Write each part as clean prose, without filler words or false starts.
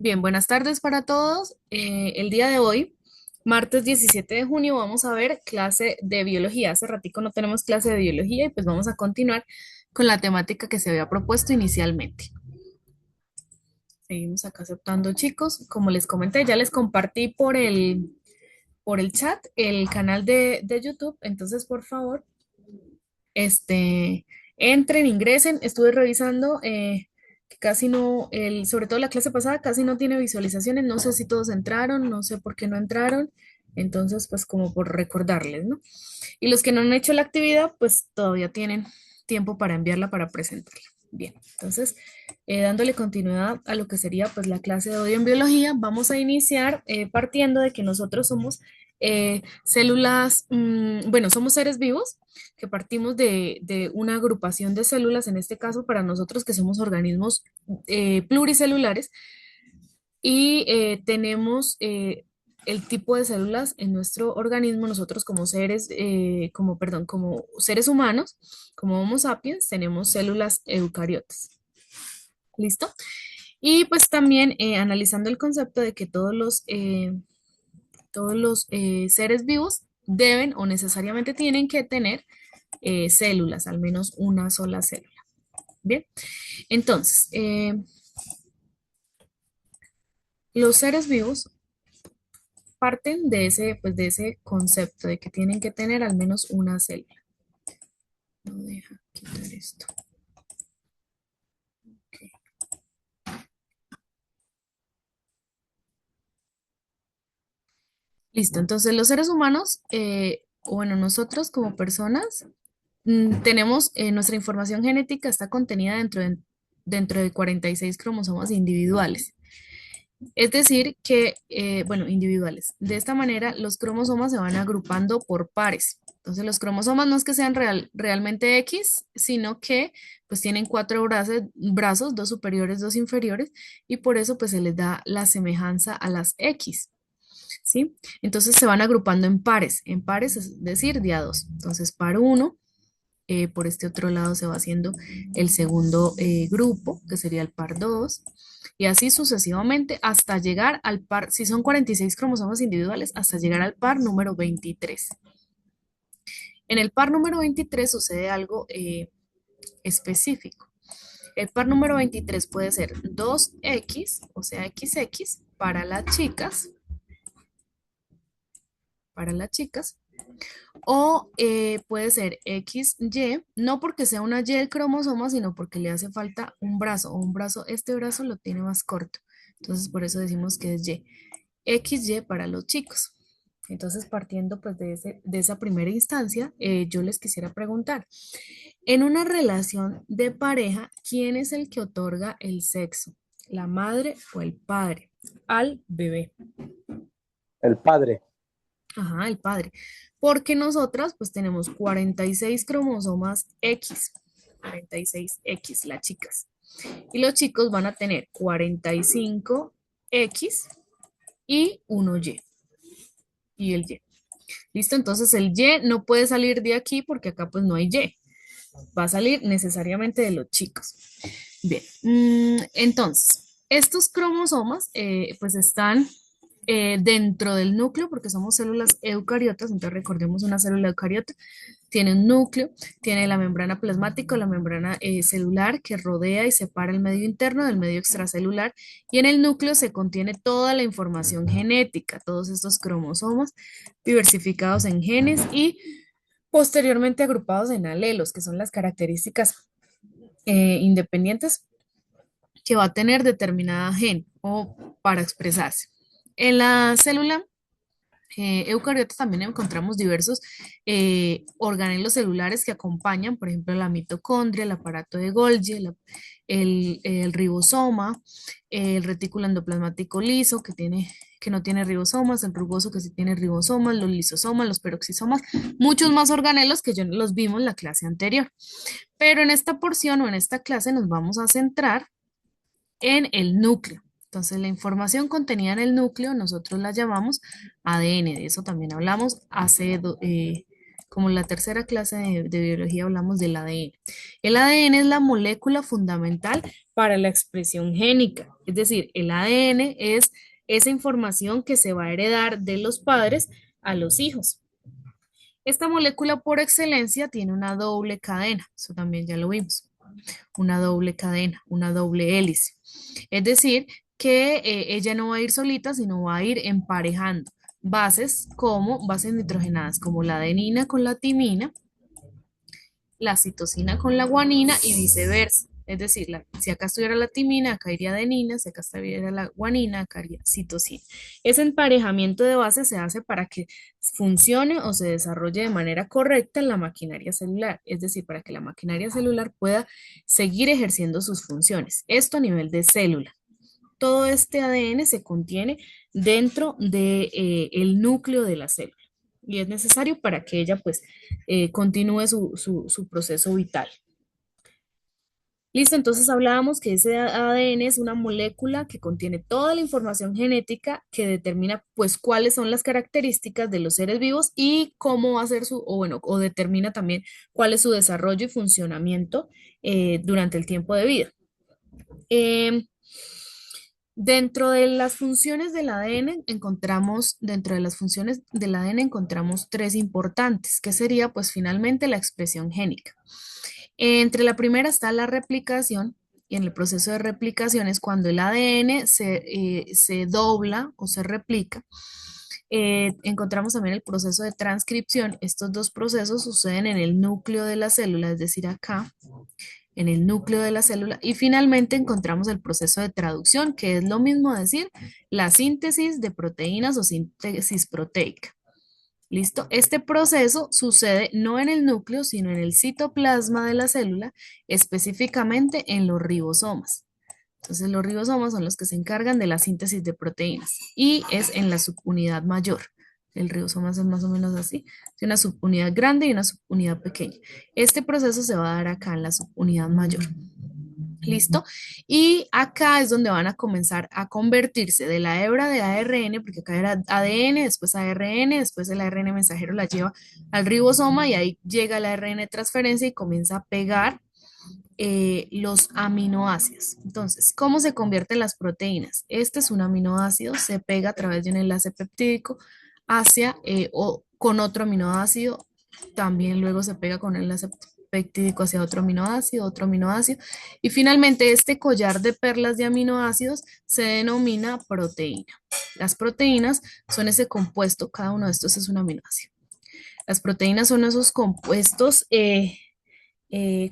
Bien, buenas tardes para todos. El día de hoy, martes 17 de junio, vamos a ver clase de biología. Hace ratico no tenemos clase de biología y pues vamos a continuar con la temática que se había propuesto inicialmente. Seguimos acá aceptando, chicos. Como les comenté, ya les compartí por el chat el canal de YouTube. Entonces, por favor, este, entren, ingresen. Estuve revisando que casi no, sobre todo la clase pasada, casi no tiene visualizaciones. No sé si todos entraron, no sé por qué no entraron. Entonces, pues como por recordarles, ¿no? Y los que no han hecho la actividad, pues todavía tienen tiempo para enviarla para presentarla. Bien, entonces, dándole continuidad a lo que sería pues la clase de hoy en biología, vamos a iniciar partiendo de que nosotros somos células, bueno, somos seres vivos que partimos de una agrupación de células, en este caso para nosotros que somos organismos pluricelulares y tenemos el tipo de células en nuestro organismo, nosotros como seres, perdón, como seres humanos, como Homo sapiens, tenemos células eucariotas. ¿Listo? Y pues también analizando el concepto de que todos los seres vivos deben o necesariamente tienen que tener células, al menos una sola célula. Bien, entonces, los seres vivos parten de ese concepto de que tienen que tener al menos una célula. No deja quitar esto. Ok. Listo, entonces los seres humanos, bueno, nosotros como personas, tenemos nuestra información genética está contenida dentro de 46 cromosomas individuales. Es decir, que, bueno, individuales. De esta manera, los cromosomas se van agrupando por pares. Entonces, los cromosomas no es que sean realmente X, sino que pues tienen cuatro brazos, dos superiores, dos inferiores, y por eso pues se les da la semejanza a las X, ¿sí? Entonces se van agrupando en pares es decir, de a dos. Entonces, par uno por este otro lado se va haciendo el segundo grupo, que sería el par 2 y así sucesivamente hasta llegar al par, si son 46 cromosomas individuales, hasta llegar al par número 23. En el par número 23 sucede algo específico. El par número 23 puede ser 2X, o sea, XX para las chicas, o puede ser XY, no porque sea una Y el cromosoma, sino porque le hace falta un brazo, o un brazo, este brazo lo tiene más corto. Entonces, por eso decimos que es Y. XY para los chicos. Entonces, partiendo pues de esa primera instancia, yo les quisiera preguntar, en una relación de pareja, ¿quién es el que otorga el sexo? ¿La madre o el padre al bebé? El padre. Ajá, el padre. Porque nosotras pues tenemos 46 cromosomas X, 46X las chicas. Y los chicos van a tener 45X y uno y el Y. ¿Listo? Entonces el Y no puede salir de aquí porque acá pues no hay Y. Va a salir necesariamente de los chicos. Bien, entonces, estos cromosomas pues están dentro del núcleo porque somos células eucariotas, entonces recordemos una célula eucariota, tiene un núcleo, tiene la membrana plasmática o la membrana celular que rodea y separa el medio interno del medio extracelular y en el núcleo se contiene toda la información genética, todos estos cromosomas diversificados en genes y posteriormente agrupados en alelos, que son las características independientes que va a tener determinada gen o para expresarse. En la célula eucariotas también encontramos diversos organelos celulares que acompañan, por ejemplo, la mitocondria, el aparato de Golgi, el ribosoma, el retículo endoplasmático liso que no tiene ribosomas, el rugoso que sí tiene ribosomas, los lisosomas, los peroxisomas, muchos más organelos que yo los vimos en la clase anterior. Pero en esta porción o en esta clase nos vamos a centrar en el núcleo. Entonces, la información contenida en el núcleo nosotros la llamamos ADN, de eso también hablamos hace como en la tercera clase de biología hablamos del ADN. El ADN es la molécula fundamental para la expresión génica, es decir, el ADN es esa información que se va a heredar de los padres a los hijos. Esta molécula por excelencia tiene una doble cadena, eso también ya lo vimos, una doble cadena, una doble hélice. Es decir, que ella no va a ir solita, sino va a ir emparejando bases como bases nitrogenadas, como la adenina con la timina, la citosina con la guanina y viceversa. Es decir, si acá estuviera la timina, acá iría adenina, si acá estuviera la guanina, acá iría citosina. Ese emparejamiento de bases se hace para que funcione o se desarrolle de manera correcta en la maquinaria celular, es decir, para que la maquinaria celular pueda seguir ejerciendo sus funciones. Esto a nivel de célula. Todo este ADN se contiene dentro de, el núcleo de la célula y es necesario para que ella pues continúe su proceso vital. Listo, entonces hablábamos que ese ADN es una molécula que contiene toda la información genética que determina pues cuáles son las características de los seres vivos y cómo va a ser su, o bueno, o determina también cuál es su desarrollo y funcionamiento durante el tiempo de vida. Em, Dentro de las funciones del ADN encontramos, dentro de las funciones del ADN encontramos tres importantes, que sería pues finalmente la expresión génica. Entre la primera está la replicación, y en el proceso de replicación es cuando el ADN se dobla o se replica. Encontramos también el proceso de transcripción. Estos dos procesos suceden en el núcleo de la célula, es decir, acá en el núcleo de la célula. Y finalmente encontramos el proceso de traducción, que es lo mismo decir la síntesis de proteínas o síntesis proteica. ¿Listo? Este proceso sucede no en el núcleo, sino en el citoplasma de la célula, específicamente en los ribosomas. Entonces, los ribosomas son los que se encargan de la síntesis de proteínas y es en la subunidad mayor. El ribosoma es más o menos así, tiene una subunidad grande y una subunidad pequeña. Este proceso se va a dar acá en la subunidad mayor. ¿Listo? Y acá es donde van a comenzar a convertirse de la hebra de ARN, porque acá era ADN, después ARN, después el ARN mensajero la lleva al ribosoma y ahí llega el ARN de transferencia y comienza a pegar los aminoácidos. Entonces, ¿cómo se convierten las proteínas? Este es un aminoácido, se pega a través de un enlace peptídico hacia o con otro aminoácido, también luego se pega con el enlace peptídico hacia otro aminoácido, y finalmente este collar de perlas de aminoácidos se denomina proteína. Las proteínas son ese compuesto, cada uno de estos es un aminoácido. Las proteínas son esos compuestos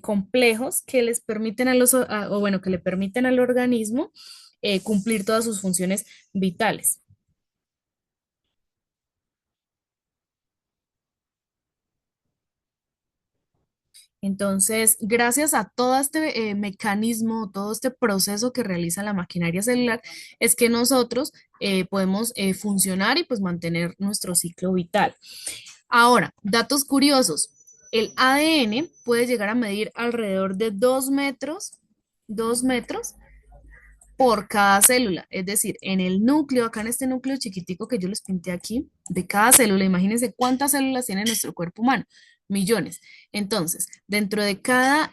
complejos que les permiten o bueno, que le permiten al organismo cumplir todas sus funciones vitales. Entonces, gracias a todo este mecanismo, todo este proceso que realiza la maquinaria celular, es que nosotros podemos funcionar y pues mantener nuestro ciclo vital. Ahora, datos curiosos. El ADN puede llegar a medir alrededor de 2 metros por cada célula. Es decir, en el núcleo, acá en este núcleo chiquitico que yo les pinté aquí, de cada célula, imagínense cuántas células tiene nuestro cuerpo humano, millones. Entonces, dentro de cada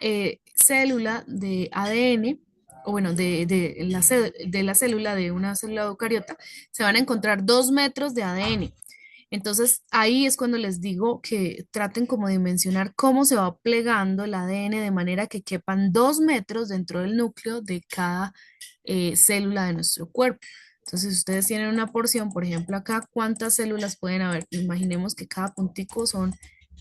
célula de ADN, o bueno, de la célula, de una célula eucariota, se van a encontrar 2 metros de ADN. Entonces, ahí es cuando les digo que traten como de dimensionar cómo se va plegando el ADN de manera que quepan 2 metros dentro del núcleo de cada célula de nuestro cuerpo. Entonces, si ustedes tienen una porción, por ejemplo, acá, ¿cuántas células pueden haber? Imaginemos que cada puntico son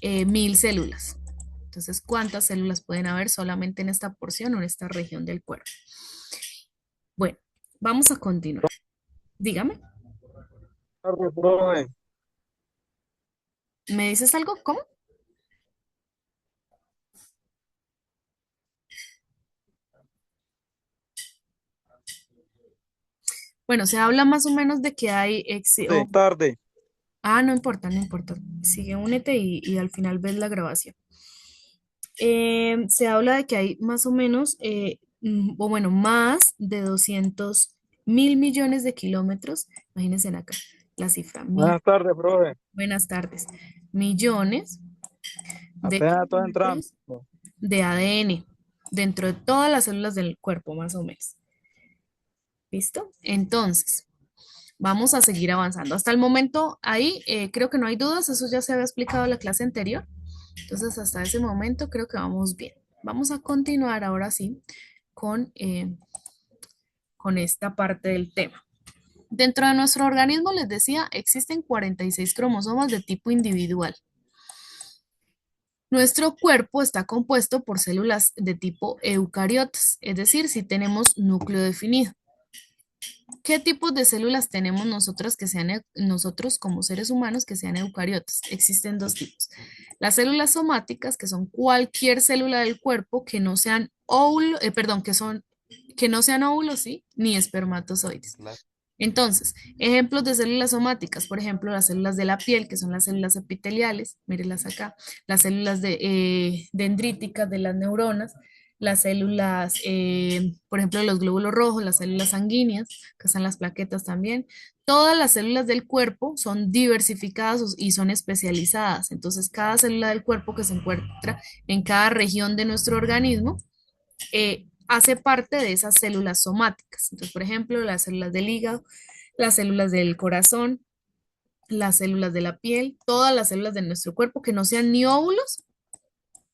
1000 células. Entonces, ¿cuántas células pueden haber solamente en esta porción o en esta región del cuerpo? Bueno, vamos a continuar. Dígame, Tarde, profe. ¿me dices algo? ¿Cómo? Bueno, se habla más o menos de que hay, Tarde. no importa, no importa. Sigue, únete y al final ves la grabación. Se habla de que hay más o menos, o bueno, más de 200.000 millones de kilómetros. Imagínense acá la cifra, mil. Buenas tardes, profe. Buenas tardes. Millones. de Apenas estoy entrando. kilómetros de ADN dentro de todas las células del cuerpo, más o menos. ¿Listo? Entonces, vamos a seguir avanzando. Hasta el momento, ahí creo que no hay dudas, eso ya se había explicado en la clase anterior. Entonces, hasta ese momento creo que vamos bien. Vamos a continuar ahora sí con, con esta parte del tema. Dentro de nuestro organismo, les decía, existen 46 cromosomas de tipo individual. Nuestro cuerpo está compuesto por células de tipo eucariotas, es decir, si tenemos núcleo definido. ¿Qué tipos de células tenemos nosotros que sean nosotros como seres humanos que sean eucariotas? Existen dos tipos. Las células somáticas, que son cualquier célula del cuerpo que no sean óvulos, perdón, que no sean óvulos, ¿sí? Ni espermatozoides. Entonces, ejemplos de células somáticas, por ejemplo, las células de la piel, que son las células epiteliales, mírenlas acá, las células dendríticas de las neuronas, las células, por ejemplo, de los glóbulos rojos, las células sanguíneas, que son las plaquetas también. Todas las células del cuerpo son diversificadas y son especializadas. Entonces, cada célula del cuerpo que se encuentra en cada región de nuestro organismo hace parte de esas células somáticas. Entonces, por ejemplo, las células del hígado, las células del corazón, las células de la piel, todas las células de nuestro cuerpo que no sean ni óvulos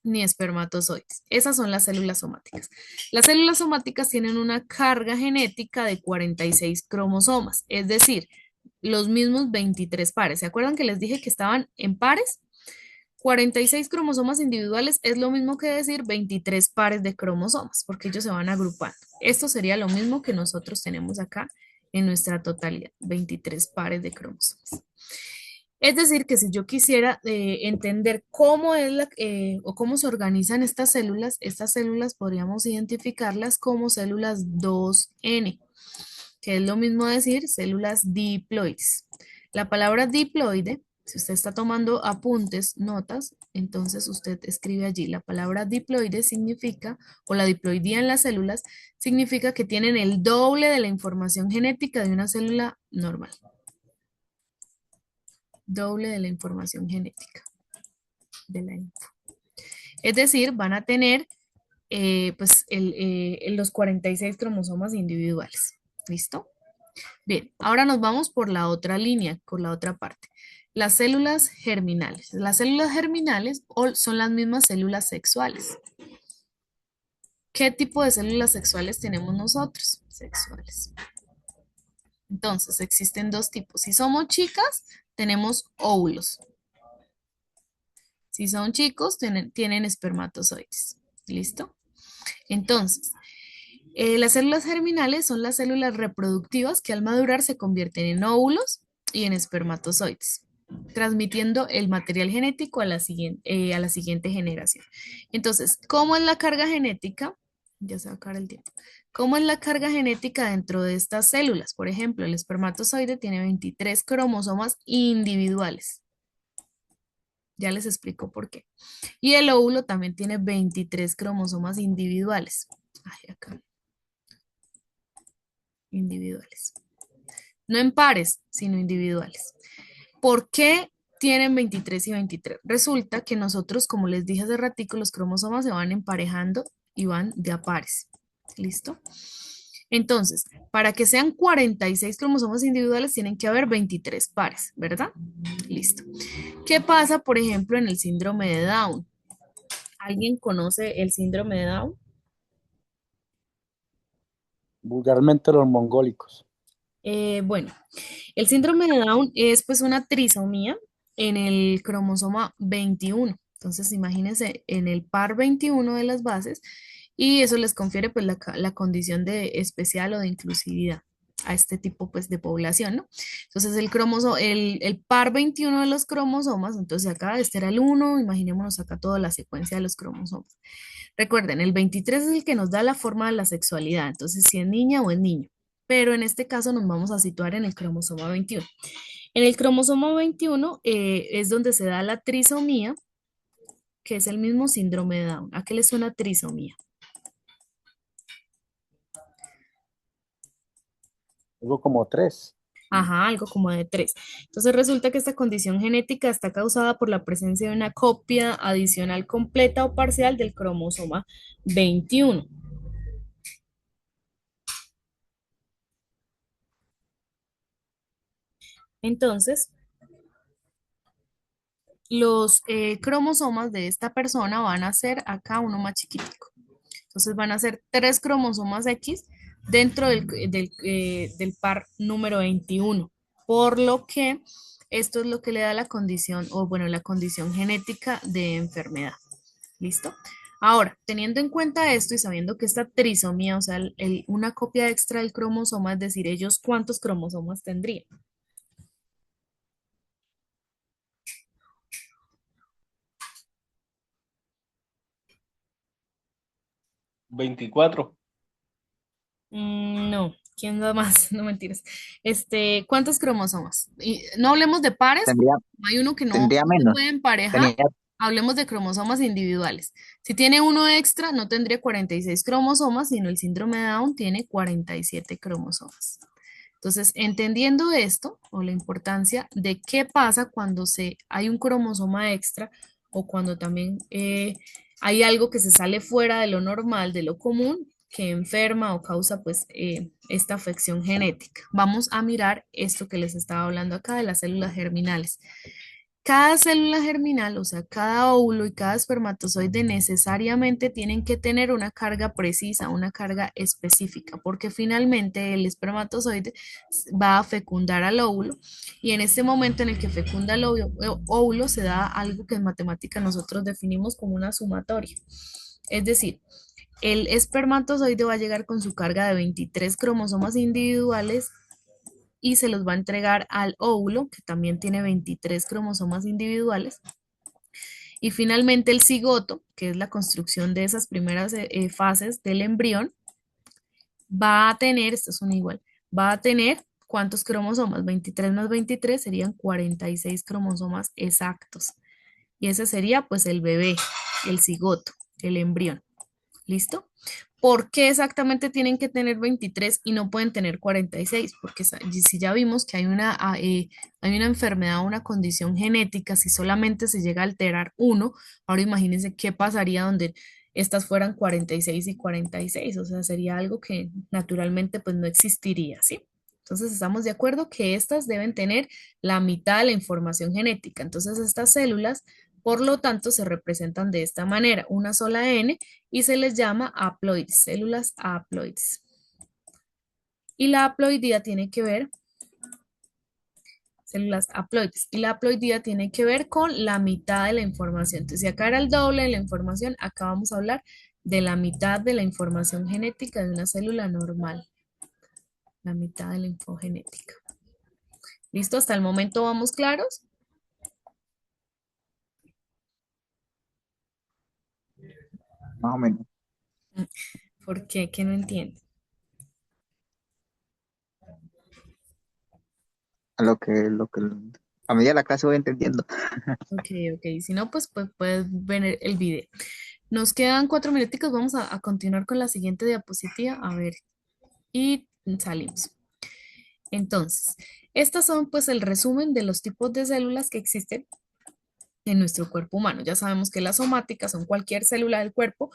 ni espermatozoides. Esas son las células somáticas. Las células somáticas tienen una carga genética de 46 cromosomas, es decir, los mismos 23 pares. ¿Se acuerdan que les dije que estaban en pares? 46 cromosomas individuales es lo mismo que decir 23 pares de cromosomas, porque ellos se van agrupando. Esto sería lo mismo que nosotros tenemos acá en nuestra totalidad, 23 pares de cromosomas. Es decir, que si yo quisiera entender cómo es o cómo se organizan estas células podríamos identificarlas como células 2N, que es lo mismo decir células diploides. La palabra diploide, si usted está tomando apuntes, notas, entonces usted escribe allí. La palabra diploide significa, o la diploidía en las células, significa que tienen el doble de la información genética de una célula normal. Doble de la información genética de la info. Es decir, van a tener pues los 46 cromosomas individuales. ¿Listo? Bien, ahora nos vamos por la otra línea, por la otra parte. Las células germinales. Las células germinales son las mismas células sexuales. ¿Qué tipo de células sexuales tenemos nosotros? Sexuales. Entonces, existen dos tipos. Si somos chicas, tenemos óvulos. Si son chicos, tienen espermatozoides. ¿Listo? Entonces, las células germinales son las células reproductivas que al madurar se convierten en óvulos y en espermatozoides, transmitiendo el material genético a la siguiente generación. Entonces, ¿cómo es la carga genética? Ya se va a acabar el tiempo. ¿Cómo es la carga genética dentro de estas células? Por ejemplo, el espermatozoide tiene 23 cromosomas individuales. Ya les explico por qué. Y el óvulo también tiene 23 cromosomas individuales. Ay, acá. Individuales. No en pares, sino individuales. ¿Por qué tienen 23 y 23? Resulta que nosotros, como les dije hace ratico, los cromosomas se van emparejando y van de a pares. ¿Listo? Entonces, para que sean 46 cromosomas individuales, tienen que haber 23 pares, ¿verdad? Listo. ¿Qué pasa, por ejemplo, en el síndrome de Down? ¿Alguien conoce el síndrome de Down? Vulgarmente los mongólicos. Bueno, el síndrome de Down es pues una trisomía en el cromosoma 21. Entonces, imagínense en el par 21 de las bases y eso les confiere pues la condición de especial o de inclusividad a este tipo pues de población, ¿no? Entonces, el par 21 de los cromosomas, entonces acá este era el uno, imaginémonos acá toda la secuencia de los cromosomas. Recuerden, el 23 es el que nos da la forma de la sexualidad, entonces si es niña o es niño, pero en este caso nos vamos a situar en el cromosoma 21. En el cromosoma 21 es donde se da la trisomía, que es el mismo síndrome de Down. ¿A qué le suena trisomía? Algo como tres. Ajá, algo como de 3. Entonces resulta que esta condición genética está causada por la presencia de una copia adicional completa o parcial del cromosoma 21. Entonces, los cromosomas de esta persona van a ser acá uno más chiquitico. Entonces van a ser 3 cromosomas X dentro del par número 21. Por lo que esto es lo que le da la condición, o bueno, la condición genética de enfermedad. ¿Listo? Ahora, teniendo en cuenta esto y sabiendo que esta trisomía, o sea, una copia extra del cromosoma, es decir, ellos cuántos cromosomas tendrían. 24. No, ¿quién da más? No mentiras. ¿Cuántos cromosomas? Y no hablemos de pares, porque Tendría, hay uno que no tendría se menos. puede emparejar. Tenía, Hablemos de cromosomas individuales. Si tiene uno extra, no tendría 46 cromosomas, sino el síndrome de Down tiene 47 cromosomas. Entonces, entendiendo esto, o la importancia de qué pasa cuando hay un cromosoma extra o cuando también hay algo que se sale fuera de lo normal, de lo común, que enferma o causa pues esta afección genética. Vamos a mirar esto que les estaba hablando acá de las células germinales. Cada célula germinal, o sea, cada óvulo y cada espermatozoide necesariamente tienen que tener una carga precisa, una carga específica, porque finalmente el espermatozoide va a fecundar al óvulo y en este momento en el que fecunda el óvulo se da algo que en matemática nosotros definimos como una sumatoria. Es decir, el espermatozoide va a llegar con su carga de 23 cromosomas individuales y se los va a entregar al óvulo, que también tiene 23 cromosomas individuales. Y finalmente el cigoto, que es la construcción de esas primeras fases del embrión, va a tener, estos son igual, va a tener ¿cuántos cromosomas? 23 más 23 serían 46 cromosomas exactos. Y ese sería pues el bebé, el cigoto, el embrión. ¿Listo? ¿Por qué exactamente tienen que tener 23 y no pueden tener 46? Porque si ya vimos que hay una enfermedad o una condición genética, si solamente se llega a alterar uno, ahora imagínense qué pasaría donde estas fueran 46 y 46, o sea, sería algo que naturalmente pues no existiría, ¿sí? Entonces estamos de acuerdo que estas deben tener la mitad de la información genética. Entonces estas células, por lo tanto, se representan de esta manera, una sola N, y se les llama haploides, células haploides. Y la haploidía tiene que ver, células haploides, y la haploidía tiene que ver con la mitad de la información. Entonces, si acá era el doble de la información, acá vamos a hablar de la mitad de la información genética de una célula normal. La mitad de la infogenética. ¿Listo? Hasta el momento vamos claros. más o menos. ¿Por qué? ¿Qué no entiende? A a medida de la clase voy entendiendo. Ok, ok. Si no, pues puedes ver el video. Nos quedan 4 minuticos. Vamos a continuar con la siguiente diapositiva. A ver, y salimos. Entonces, estas son pues el resumen de los tipos de células que existen en nuestro cuerpo humano. Ya sabemos que las somáticas son cualquier célula del cuerpo,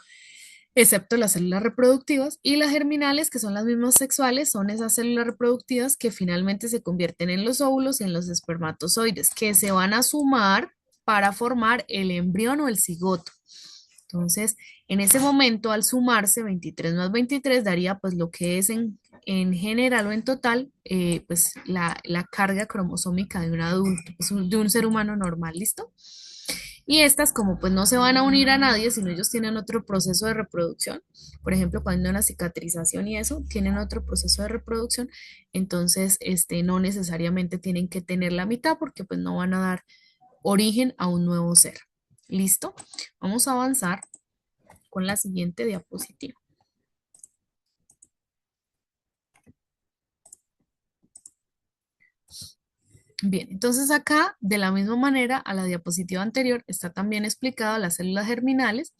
excepto las células reproductivas, y las germinales, que son las mismas sexuales, son esas células reproductivas que finalmente se convierten en los óvulos y en los espermatozoides, que se van a sumar para formar el embrión o el cigoto. Entonces, en ese momento, al sumarse 23 más 23 daría pues lo que es en general o en total, pues la carga cromosómica de un adulto, pues, de un ser humano normal, ¿listo? Y estas, como pues no se van a unir a nadie, sino ellos tienen otro proceso de reproducción, por ejemplo, cuando hay una cicatrización y eso, tienen otro proceso de reproducción, entonces no necesariamente tienen que tener la mitad porque pues no van a dar origen a un nuevo ser. ¿Listo? Vamos a avanzar con la siguiente diapositiva. Bien, entonces acá, de la misma manera, a la diapositiva anterior, está también explicado las células germinales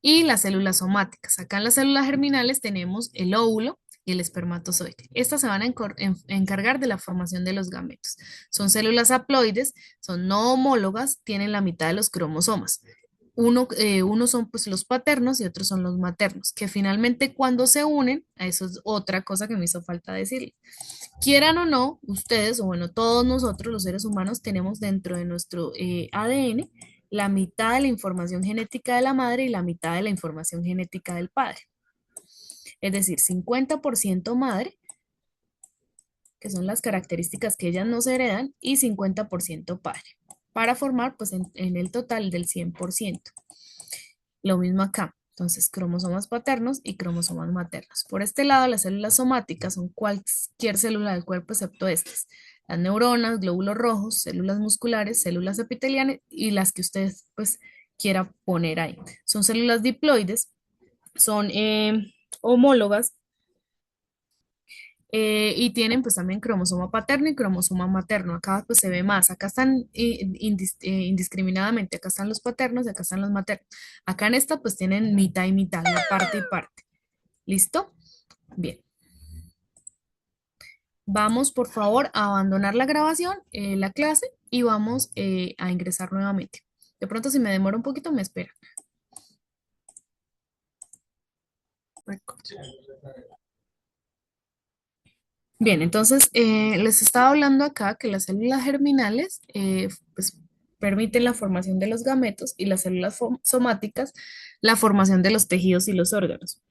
y las células somáticas. Acá en las células germinales tenemos el óvulo, y el espermatozoide. Estas se van a encargar de la formación de los gametos. Son células haploides, son no homólogas, tienen la mitad de los cromosomas. Uno son pues los paternos y otros son los maternos, que finalmente cuando se unen, a eso es otra cosa que me hizo falta decirle. Quieran o no, ustedes, o bueno, todos nosotros los seres humanos tenemos dentro de nuestro ADN la mitad de la información genética de la madre y la mitad de la información genética del padre. Es decir, 50% madre, que son las características que ellas nos heredan, y 50% padre, para formar pues en el total del 100%. Lo mismo acá. Entonces, cromosomas paternos y cromosomas maternos. Por este lado, las células somáticas son cualquier célula del cuerpo excepto estas. Las neuronas, glóbulos rojos, células musculares, células epiteliales y las que ustedes pues quiera poner ahí. Son células diploides, son homólogas y tienen pues también cromosoma paterno y cromosoma materno. Acá pues se ve más. Acá están indiscriminadamente. Acá están los paternos y acá están los maternos. Acá en esta pues tienen mitad y mitad, la parte y parte. ¿Listo? Bien. Vamos por favor a abandonar la grabación, la clase y vamos a ingresar nuevamente. De pronto si me demora un poquito me esperan. Bien, entonces les estaba hablando acá que las células germinales pues, permiten la formación de los gametos y las células somáticas la formación de los tejidos y los órganos.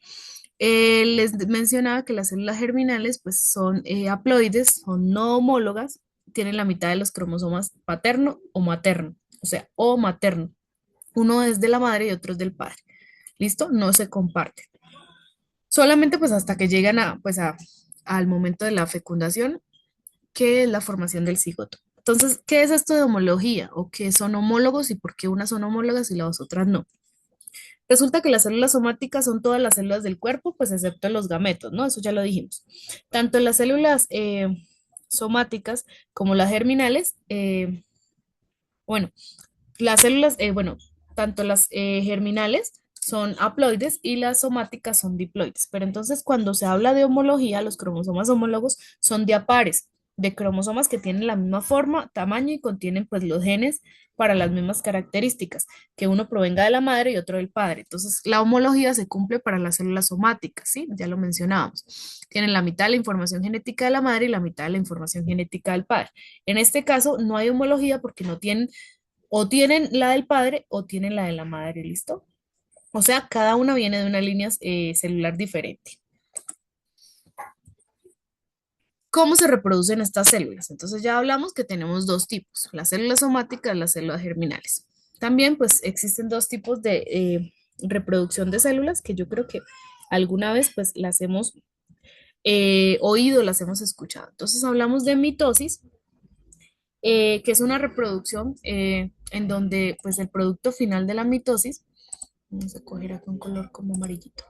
Les mencionaba que las células germinales pues, son haploides, son no homólogas, tienen la mitad de los cromosomas paterno o materno, o sea, o materno. Uno es de la madre y otro es del padre. ¿Listo? No se comparten. Solamente pues hasta que llegan al momento de la fecundación, que es la formación del cigoto. Entonces, ¿qué es esto de homología? ¿O qué son homólogos y por qué unas son homólogas y las otras no? Resulta que las células somáticas son todas las células del cuerpo, pues excepto los gametos, ¿no? Eso ya lo dijimos. Tanto las células somáticas como las germinales, bueno, las células, tanto las germinales son haploides y las somáticas son diploides. Pero entonces cuando se habla de homología, los cromosomas homólogos son diapares de cromosomas que tienen la misma forma, tamaño y contienen pues los genes para las mismas características, que uno provenga de la madre y otro del padre. Entonces la homología se cumple para las células somáticas, ¿sí? Ya lo mencionábamos. Tienen la mitad de la información genética de la madre y la mitad de la información genética del padre. En este caso no hay homología porque no tienen o tienen la del padre o tienen la de la madre, ¿listo? O sea, cada una viene de una línea celular diferente. ¿Cómo se reproducen estas células? Entonces ya hablamos que tenemos dos tipos, las células somáticas y las células germinales. También pues existen dos tipos de reproducción de células que yo creo que alguna vez pues las hemos oído, las hemos escuchado. Entonces hablamos de mitosis, que es una reproducción en donde pues el producto final de la mitosis, vamos a coger acá un color como amarillito.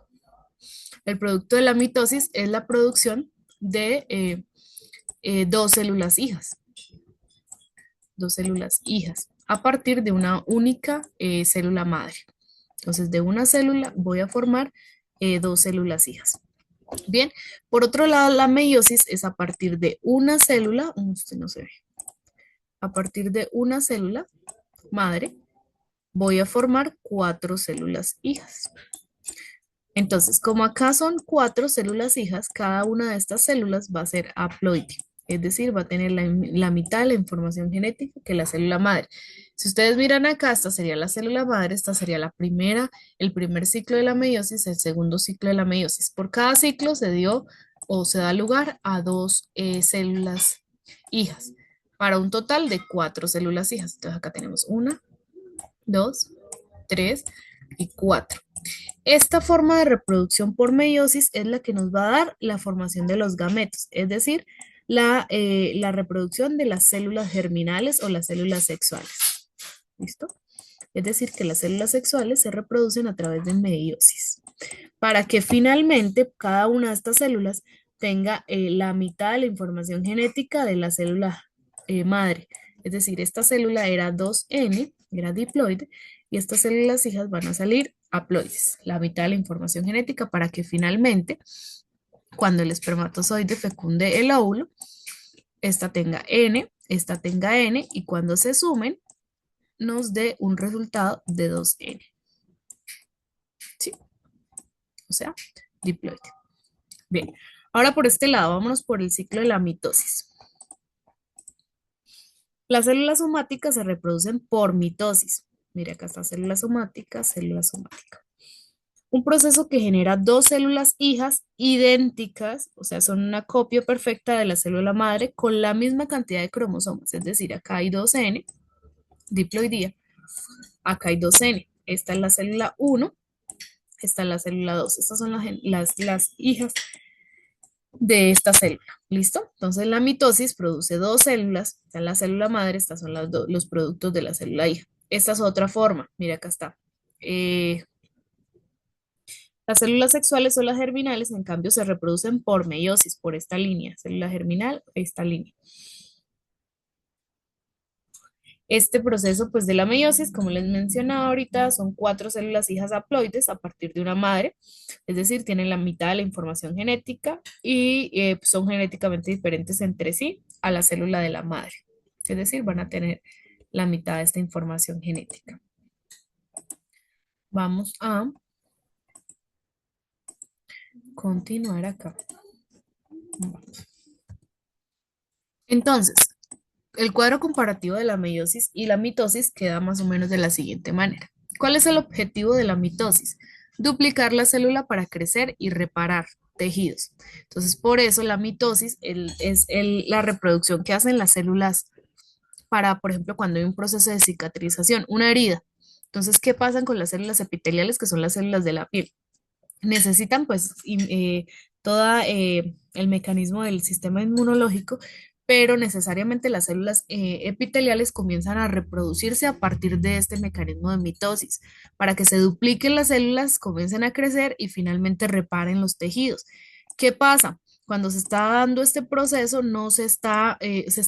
El producto de la mitosis es la producción de dos células hijas. Dos células hijas a partir de una única célula madre. Entonces, de una célula voy a formar dos células hijas. Bien, por otro lado, la meiosis es a partir de una célula, usted no se ve, a partir de una célula madre voy a formar cuatro células hijas. Entonces, como acá son cuatro células hijas, cada una de estas células va a ser haploide, es decir, va a tener la mitad de la información genética que la célula madre. Si ustedes miran acá, esta sería la célula madre, esta sería el primer ciclo de la meiosis, el segundo ciclo de la meiosis. Por cada ciclo se dio o se da lugar a dos células hijas, para un total de cuatro células hijas. Entonces acá tenemos una, dos, tres y cuatro. Esta forma de reproducción por meiosis es la que nos va a dar la formación de los gametos, es decir, la reproducción de las células germinales o las células sexuales. ¿Listo? Es decir, que las células sexuales se reproducen a través de meiosis, para que finalmente cada una de estas células tenga la mitad de la información genética de la célula madre. Es decir, esta célula era 2N, era diploide, y estas células hijas van a salir haploides, la mitad de la información genética para que finalmente cuando el espermatozoide fecunde el óvulo, esta tenga N, esta tenga N, y cuando se sumen, nos dé un resultado de 2N. ¿Sí? O sea, diploide. Bien, ahora por este lado, vámonos por el ciclo de la mitosis. Las células somáticas se reproducen por mitosis. Mira, acá está célula somática, célula somática. Un proceso que genera dos células hijas idénticas, o sea, son una copia perfecta de la célula madre con la misma cantidad de cromosomas. Es decir, acá hay 2N, diploidía, acá hay 2N. Esta es la célula 1, esta es la célula 2. Estas son las hijas de esta célula. ¿Listo? Entonces la mitosis produce dos células. Está en la célula madre, estas son los productos de la célula hija. Esta es otra forma. Mira, acá está. Las células sexuales o las germinales, en cambio, se reproducen por meiosis, por esta línea. Célula germinal, esta línea. Este proceso, pues, de la meiosis, como les mencionaba ahorita, son 4 células hijas haploides a partir de una madre, es decir, tienen la mitad de la información genética y pues, son genéticamente diferentes entre sí a la célula de la madre. Es decir, van a tener la mitad de esta información genética. Vamos a continuar acá. Entonces, el cuadro comparativo de la meiosis y la mitosis queda más o menos de la siguiente manera. ¿Cuál es el objetivo de la mitosis? Duplicar la célula para crecer y reparar tejidos. Entonces, por eso la mitosis es la reproducción que hacen las células para, por ejemplo, cuando hay un proceso de cicatrización, una herida. Entonces, ¿qué pasa con las células epiteliales, que son las células de la piel? Necesitan, pues, todo el mecanismo del sistema inmunológico, pero necesariamente las células epiteliales comienzan a reproducirse a partir de este mecanismo de mitosis, para que se dupliquen las células, comiencen a crecer y finalmente reparen los tejidos. ¿Qué pasa? Cuando se está dando este proceso, no se está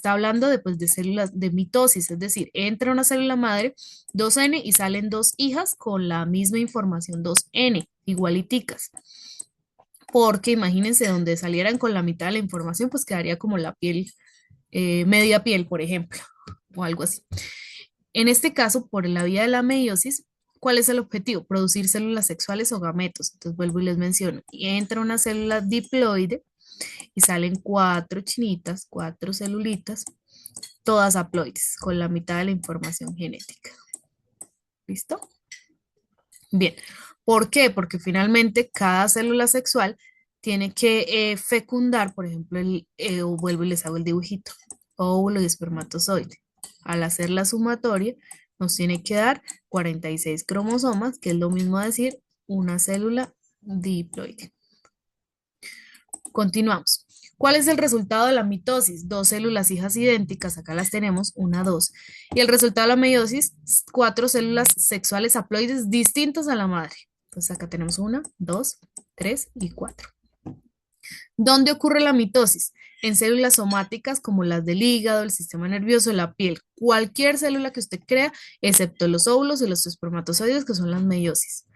hablando de, pues, de células de mitosis, es decir, entra una célula madre, 2N, y salen dos hijas con la misma información, 2N, igualiticas. Porque imagínense, donde salieran con la mitad de la información, pues quedaría como la piel, media piel, por ejemplo, o algo así. En este caso, por la vía de la meiosis, ¿cuál es el objetivo? Producir células sexuales o gametos. Entonces vuelvo y les menciono. Y entra una célula diploide y salen 4 chinitas, 4 celulitas, todas haploides, con la mitad de la información genética. ¿Listo? Bien. ¿Por qué? Porque finalmente cada célula sexual tiene que fecundar, por ejemplo, vuelvo y les hago el dibujito, óvulo y espermatozoide. Al hacer la sumatoria, nos tiene que dar 46 cromosomas, que es lo mismo a decir una célula diploide. Continuamos. ¿Cuál es el resultado de la mitosis? Dos células hijas idénticas, acá las tenemos, 1, 2. Y el resultado de la meiosis, 4 células sexuales haploides distintas a la madre. Entonces acá tenemos 1, 2, 3 y 4. ¿Dónde ocurre la mitosis? En células somáticas como las del hígado, el sistema nervioso, la piel. Cualquier célula que usted crea, excepto los óvulos y los espermatozoides, que son las meiosis.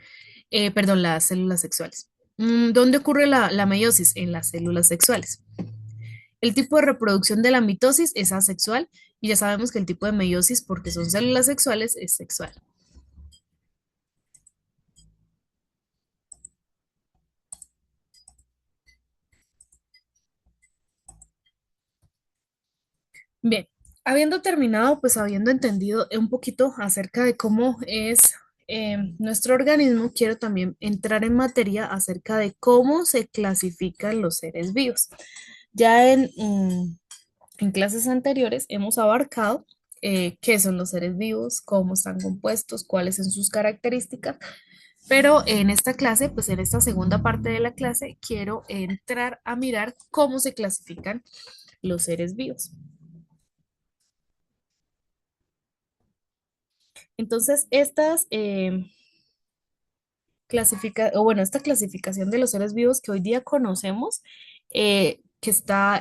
Perdón, las células sexuales. ¿Dónde ocurre la meiosis? En las células sexuales. El tipo de reproducción de la mitosis es asexual y ya sabemos que el tipo de meiosis, porque son células sexuales, es sexual. Bien, habiendo terminado, pues habiendo entendido un poquito acerca de cómo es nuestro organismo, quiero también entrar en materia acerca de cómo se clasifican los seres vivos. Ya en clases anteriores hemos abarcado qué son los seres vivos, cómo están compuestos, cuáles son sus características, pero en esta clase, pues en esta segunda parte de la clase, quiero entrar a mirar cómo se clasifican los seres vivos. Entonces, esta clasificación de los seres vivos que hoy día conocemos, que está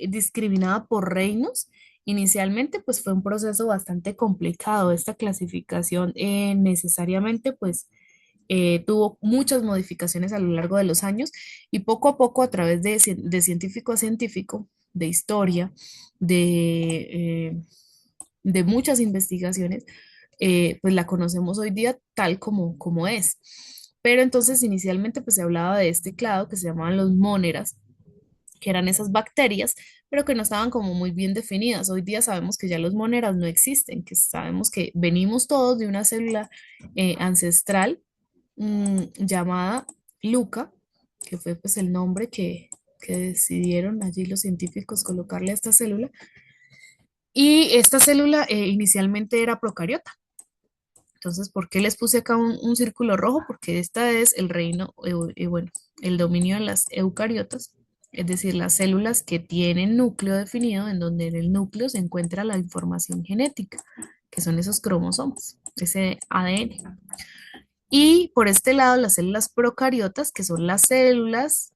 discriminada por reinos, inicialmente pues fue un proceso bastante complicado. Esta clasificación necesariamente pues tuvo muchas modificaciones a lo largo de los años y poco a poco a través de científico a científico, de historia, de muchas investigaciones, pues la conocemos hoy día tal como es. Pero entonces inicialmente pues se hablaba de este clado que se llamaban los móneras, que eran esas bacterias, pero que no estaban como muy bien definidas. Hoy día sabemos que ya los moneras no existen, que sabemos que venimos todos de una célula ancestral llamada Luca, que fue pues el nombre que decidieron allí los científicos colocarle a esta célula. Y esta célula inicialmente era procariota. Entonces, ¿por qué les puse acá un círculo rojo? Porque esta es el reino, bueno, el dominio de las eucariotas, es decir, las células que tienen núcleo definido, en donde en el núcleo se encuentra la información genética, que son esos cromosomas, ese ADN. Y por este lado, las células procariotas, que son las células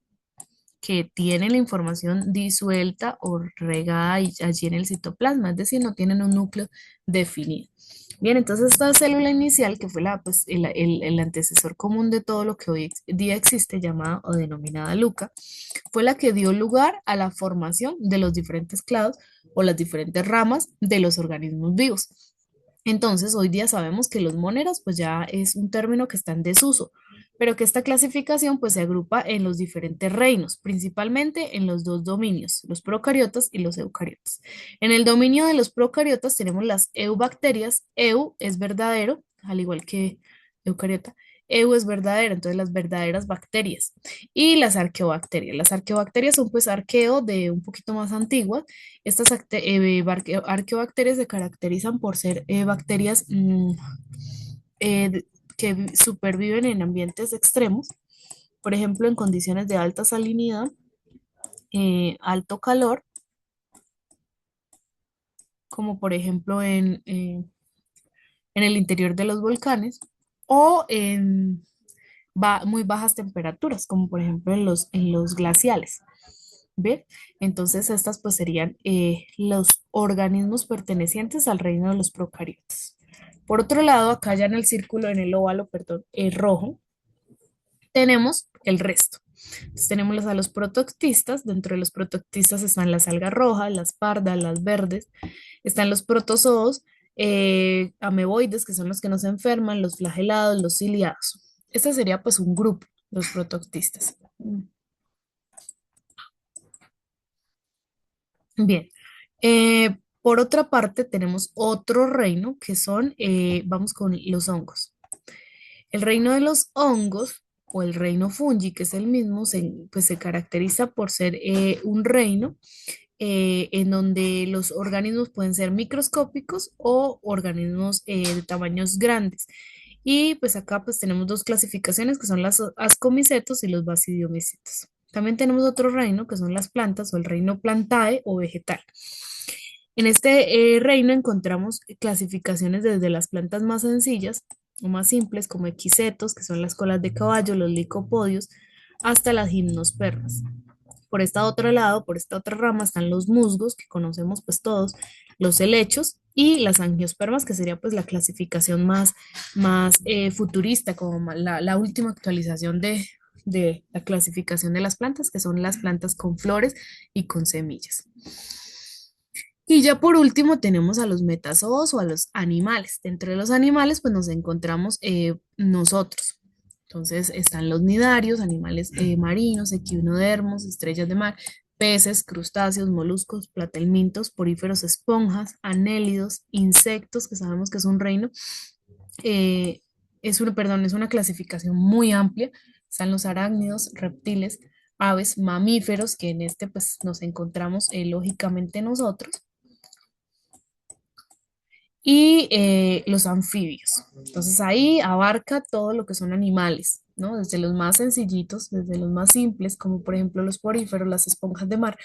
que tienen la información disuelta o regada allí en el citoplasma, es decir, no tienen un núcleo definido. Bien, entonces esta célula inicial, que fue pues, el antecesor común de todo lo que hoy día existe, llamada o denominada Luca, fue la que dio lugar a la formación de los diferentes clados o las diferentes ramas de los organismos vivos. Entonces, hoy día sabemos que los móneros, pues ya es un término que está en desuso, pero que esta clasificación pues se agrupa en los diferentes reinos, principalmente en los dos dominios, los procariotas y los eucariotas. En el dominio de los procariotas tenemos las eubacterias, eu es verdadero, al igual que eucariota, eu es verdadero, entonces las verdaderas bacterias, y las arqueobacterias. Las arqueobacterias son pues arqueo de un poquito más antiguas. Estas arqueobacterias se caracterizan por ser bacterias que superviven en ambientes extremos, por ejemplo, en condiciones de alta salinidad, alto calor, como por ejemplo en el interior de los volcanes, o en muy bajas temperaturas, como por ejemplo en los glaciales. ¿Ve? Entonces estas pues serían los organismos pertenecientes al reino de los procariotas. Por otro lado, acá ya en el círculo, en el óvalo, perdón, rojo, tenemos el resto. Entonces tenemos a los protoctistas. Dentro de los protoctistas están las algas rojas, las pardas, las verdes. Están los protozoos, ameboides, que son los que nos enferman, los flagelados, los ciliados. Este sería pues un grupo, los protoctistas. Bien. Por otra parte, tenemos otro reino que son, vamos con los hongos. El reino de los hongos o el reino fungi, que es el mismo, pues se caracteriza por ser un reino en donde los organismos pueden ser microscópicos o organismos de tamaños grandes. Y pues acá pues tenemos dos clasificaciones que son las ascomicetos y los basidiomicetos. También tenemos otro reino que son las plantas o el reino plantae o vegetal. En este reino encontramos clasificaciones desde las plantas más sencillas o más simples como equisetos, que son las colas de caballo, los licopodios, hasta las gimnospermas. Por este otro lado, por esta otra rama están los musgos, que conocemos pues todos, los helechos y las angiospermas, que sería pues la clasificación más futurista, como la última actualización de la clasificación de las plantas, que son las plantas con flores y con semillas. Y ya por último tenemos a los metazoos o a los animales. Dentro de los animales pues nos encontramos nosotros. Entonces están los nidarios, animales marinos, equinodermos, estrellas de mar, peces, crustáceos, moluscos, platelmintos, poríferos, esponjas, anélidos, insectos, que sabemos que es un reino. Es una clasificación muy amplia. Están los arácnidos, reptiles, aves, mamíferos, que en este pues nos encontramos lógicamente nosotros y los anfibios. Entonces ahí abarca todo lo que son animales, ¿no? Desde los más sencillitos, desde los más simples, como por ejemplo los poríferos, las esponjas de mar,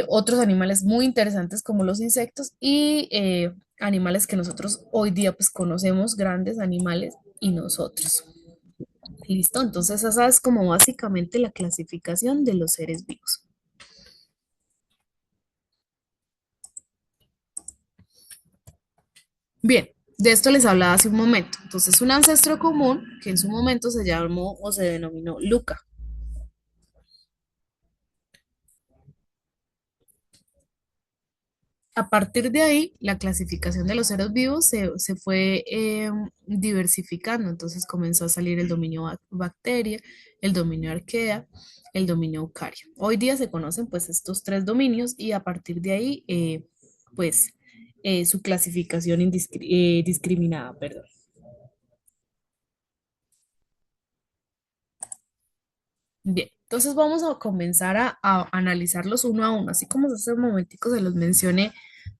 otros animales muy interesantes como los insectos y animales que nosotros hoy día pues conocemos, grandes animales y nosotros. Listo, entonces esa es como básicamente la clasificación de los seres vivos. Bien, De esto les hablaba hace un momento. Entonces, un ancestro común que en su momento se llamó o se denominó Luca. A partir de ahí, la clasificación de los seres vivos se fue diversificando. Entonces comenzó a salir el dominio bacteria, el dominio arquea, el dominio eucario. Hoy día se conocen pues estos tres dominios y a partir de ahí pues su clasificación discriminada, perdón. Bien, entonces vamos a comenzar a analizarlos uno a uno, así como hace un momentico se los mencioné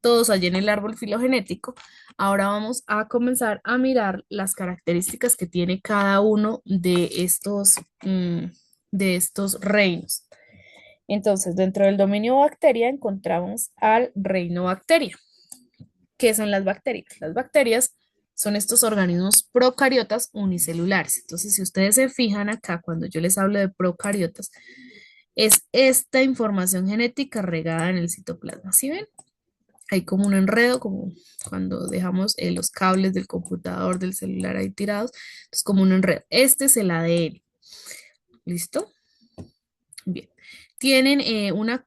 todos allí en el árbol filogenético. Ahora vamos a comenzar a mirar las características que tiene cada uno de estos reinos. Entonces, dentro del dominio bacteria encontramos al reino bacteria. ¿Qué son las bacterias? Las bacterias son estos organismos procariotas unicelulares. Entonces, si ustedes se fijan acá, cuando yo les hablo de procariotas, es esta información genética regada en el citoplasma. ¿Sí ven? Hay como un enredo, como cuando dejamos los cables del computador, del celular ahí tirados. Es como un enredo. Este es el ADN. ¿Listo? Bien. Tienen una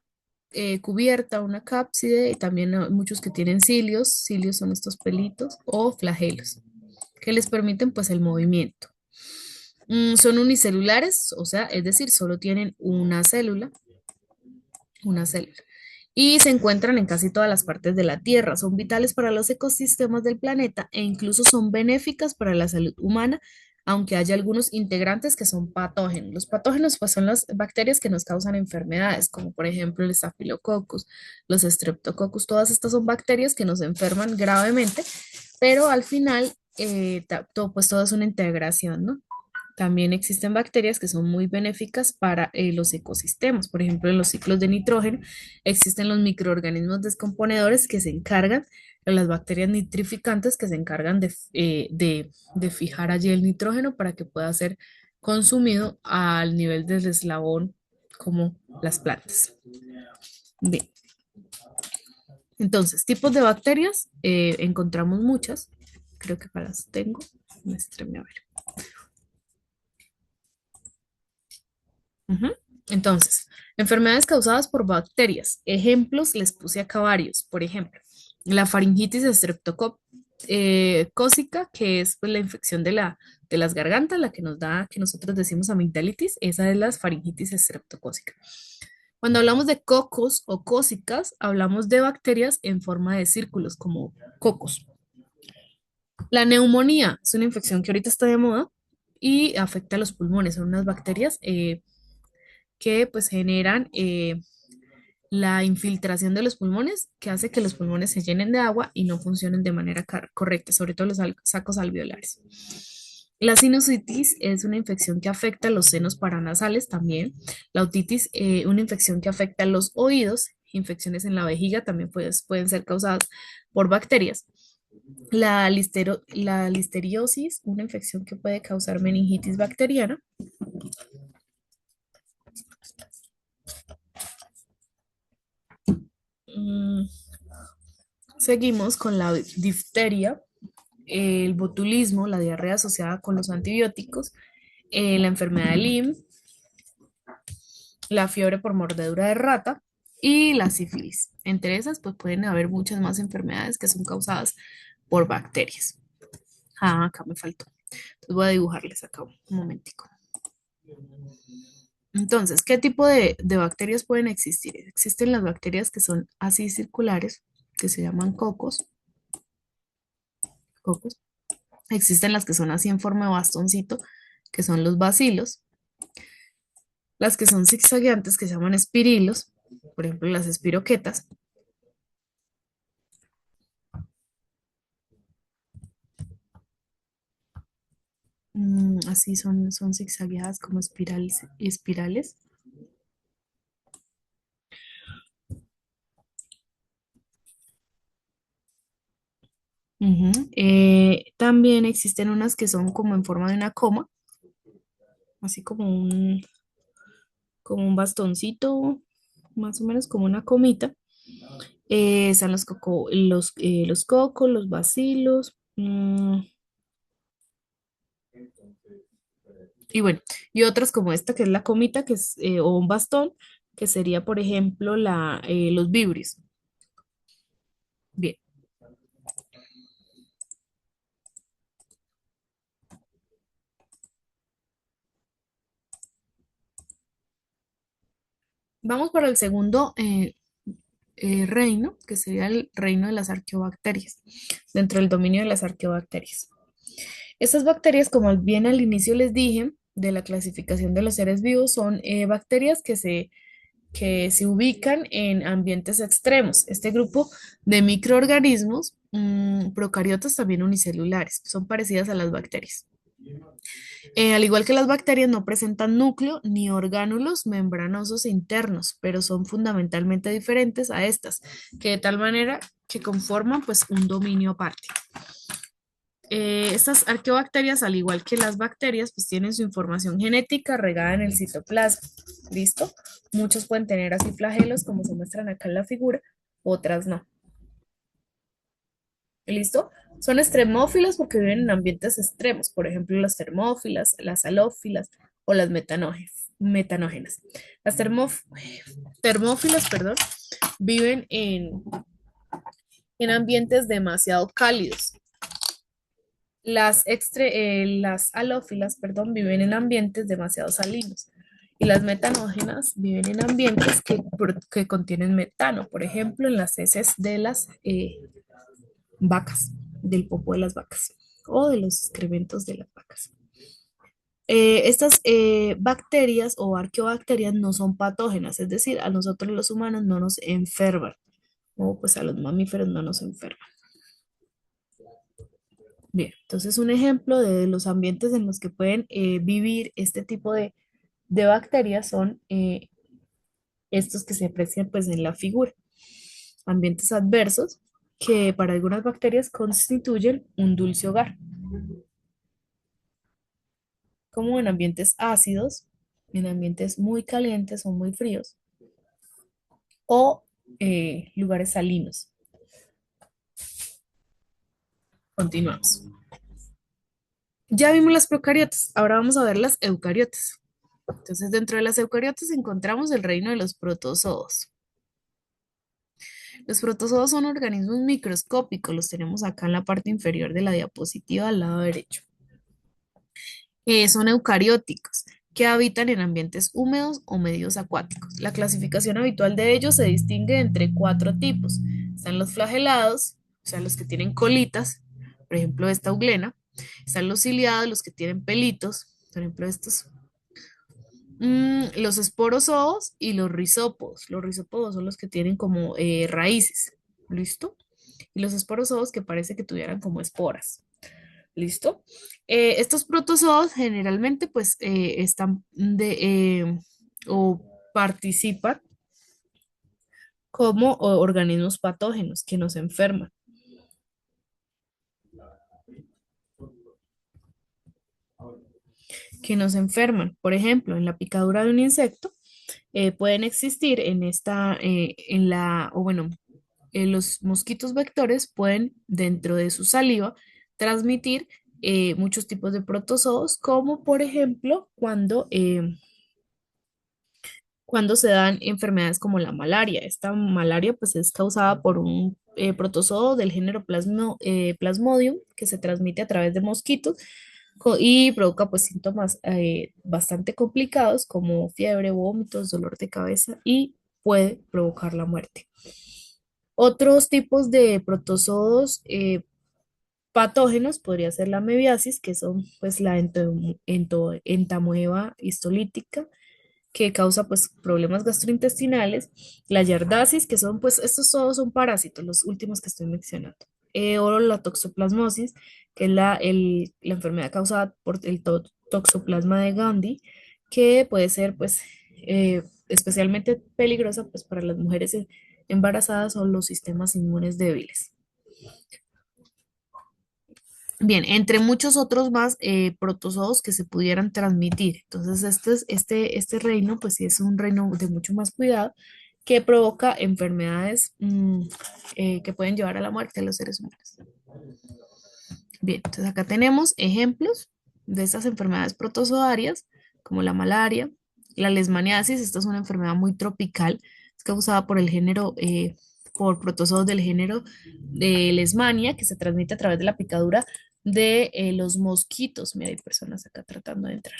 cubierta, una cápside, y también hay muchos que tienen cilios. Cilios son estos pelitos o flagelos que les permiten pues el movimiento. Son unicelulares, o sea, es decir, solo tienen una célula. Y se encuentran en casi todas las partes de la Tierra. Son vitales para los ecosistemas del planeta e incluso son benéficas para la salud humana, aunque haya algunos integrantes que son patógenos. Los patógenos pues son las bacterias que nos causan enfermedades, como por ejemplo el Staphylococcus, los Streptococcus. Todas estas son bacterias que nos enferman gravemente, pero al final pues todo es una integración, ¿no? También existen bacterias que son muy benéficas para los ecosistemas. Por ejemplo, en los ciclos de nitrógeno existen los microorganismos descomponedores que se encargan, o las bacterias nitrificantes que se encargan de fijar allí el nitrógeno para que pueda ser consumido al nivel del eslabón como las plantas. Bien, entonces, tipos de bacterias, encontramos muchas. Creo que acá las tengo. Muéstrame a ver. Ujú. Entonces, enfermedades causadas por bacterias. Ejemplos, les puse acá varios. Por ejemplo, la faringitis estreptocócica, que es pues, la infección de las gargantas, la que nos da, que nosotros decimos amigdalitis, esa es la faringitis estreptocócica. Cuando hablamos de cocos o cócicas, hablamos de bacterias en forma de círculos, como cocos. La neumonía es una infección que ahorita está de moda y afecta a los pulmones. Son unas bacterias que pues generan la infiltración de los pulmones, que hace que los pulmones se llenen de agua y no funcionen de manera correcta, sobre todo los sacos alveolares. La sinusitis es una infección que afecta los senos paranasales también. La otitis, una infección que afecta los oídos. Infecciones en la vejiga también pueden ser causadas por bacterias. La listeriosis, una infección que puede causar meningitis bacteriana. Mm, Seguimos con la difteria, el botulismo, la diarrea asociada con los antibióticos, la enfermedad de Lyme, la fiebre por mordedura de rata y la sífilis. Entre esas, pues pueden haber muchas más enfermedades que son causadas por bacterias. Ah, acá me faltó. Entonces voy a dibujarles acá un momentico. Entonces, ¿qué tipo de bacterias pueden existir? Existen las bacterias que son así circulares, que se llaman cocos. Existen las que son así en forma de bastoncito, que son los bacilos. Las que son zigzagueantes, que se llaman espirilos, por ejemplo, las espiroquetas. Así son zigzagueadas como espirales. Ujú. También existen unas que son como en forma de una coma, así como un bastoncito, más o menos como una comita. Están los cocos, los bacilos, Mm, y bueno, y otras como esta que es la comita, que es, o un bastón, que sería, por ejemplo, los vibrios. Bien, vamos para el segundo reino, que sería el reino de las arqueobacterias, dentro del dominio de las arqueobacterias. Estas bacterias, como bien al inicio les dije, de la clasificación de los seres vivos, son bacterias que se ubican en ambientes extremos. Este grupo de microorganismos, procariotas también unicelulares, son parecidas a las bacterias. Al igual que las bacterias, no presentan núcleo ni orgánulos membranosos internos, pero son fundamentalmente diferentes a estas, que de tal manera que conforman pues un dominio aparte. Estas arqueobacterias, al igual que las bacterias, pues tienen su información genética regada en el citoplasma. ¿Listo? Muchos pueden tener así flagelos, como se muestran acá en la figura, otras no. ¿Listo? Son extremófilas porque viven en ambientes extremos, por ejemplo, las termófilas, las halófilas o las metanógenas. Las termófilas, perdón, viven en ambientes demasiado cálidos. Las halófilas, perdón, viven en ambientes demasiado salinos. Y las metanógenas viven en ambientes que contienen metano, por ejemplo, en las heces de las vacas, del popó de las vacas o de los excrementos de las vacas. Estas bacterias o arqueobacterias no son patógenas, es decir, a nosotros los humanos no nos enferman, o pues a los mamíferos no nos enferman. Bien, entonces un ejemplo de los ambientes en los que pueden vivir este tipo de bacterias son estos que se aprecian pues en la figura. Ambientes adversos que para algunas bacterias constituyen un dulce hogar, como en ambientes ácidos, en ambientes muy calientes o muy fríos, o lugares salinos. Continuamos. Ya vimos las procariotas, ahora vamos a ver las eucariotas. Entonces, dentro de las eucariotas encontramos el reino de los protozoos. Los protozoos son organismos microscópicos, los tenemos acá en la parte inferior de la diapositiva al lado derecho. Son eucarióticos, que habitan en ambientes húmedos o medios acuáticos. La clasificación habitual de ellos se distingue entre cuatro tipos. Están los flagelados, o sea, los que tienen colitas, por ejemplo, esta euglena. Están los ciliados, los que tienen pelitos, por ejemplo, estos. Los esporozoos y los rizópodos. Los rizópodos son los que tienen como raíces. ¿Listo? Y los esporozoos que parece que tuvieran como esporas. ¿Listo? Estos protozoos generalmente pues están o participan como organismos patógenos que nos enferman. Que nos enferman. Por ejemplo, en la picadura de un insecto pueden existir o bueno, los mosquitos vectores pueden dentro de su saliva transmitir muchos tipos de protozoos, como por ejemplo cuando se dan enfermedades como la malaria. Esta malaria pues es causada por un protozoo del género Plasmodium que se transmite a través de mosquitos y provoca pues síntomas bastante complicados como fiebre, vómitos, dolor de cabeza y puede provocar la muerte. Otros tipos de protozoos patógenos podría ser la amebiasis, que son pues la entamoeba histolítica, que causa pues problemas gastrointestinales, la yardasis, que son pues estos todos son parásitos, los últimos que estoy mencionando, o la toxoplasmosis, que es la enfermedad causada por el toxoplasma de Gandhi, que puede ser pues especialmente peligrosa pues para las mujeres embarazadas o los sistemas inmunes débiles. Bien, entre muchos otros más protozoos que se pudieran transmitir. Entonces, este reino, pues sí es un reino de mucho más cuidado que provoca enfermedades que pueden llevar a la muerte de los seres humanos. Bien, entonces acá tenemos ejemplos de estas enfermedades protozoarias, como la malaria, la leishmaniasis. Esta es una enfermedad muy tropical, es causada por el género, por protozoos del género de Leishmania, que se transmite a través de la picadura de los mosquitos. Mira, hay personas acá tratando de entrar.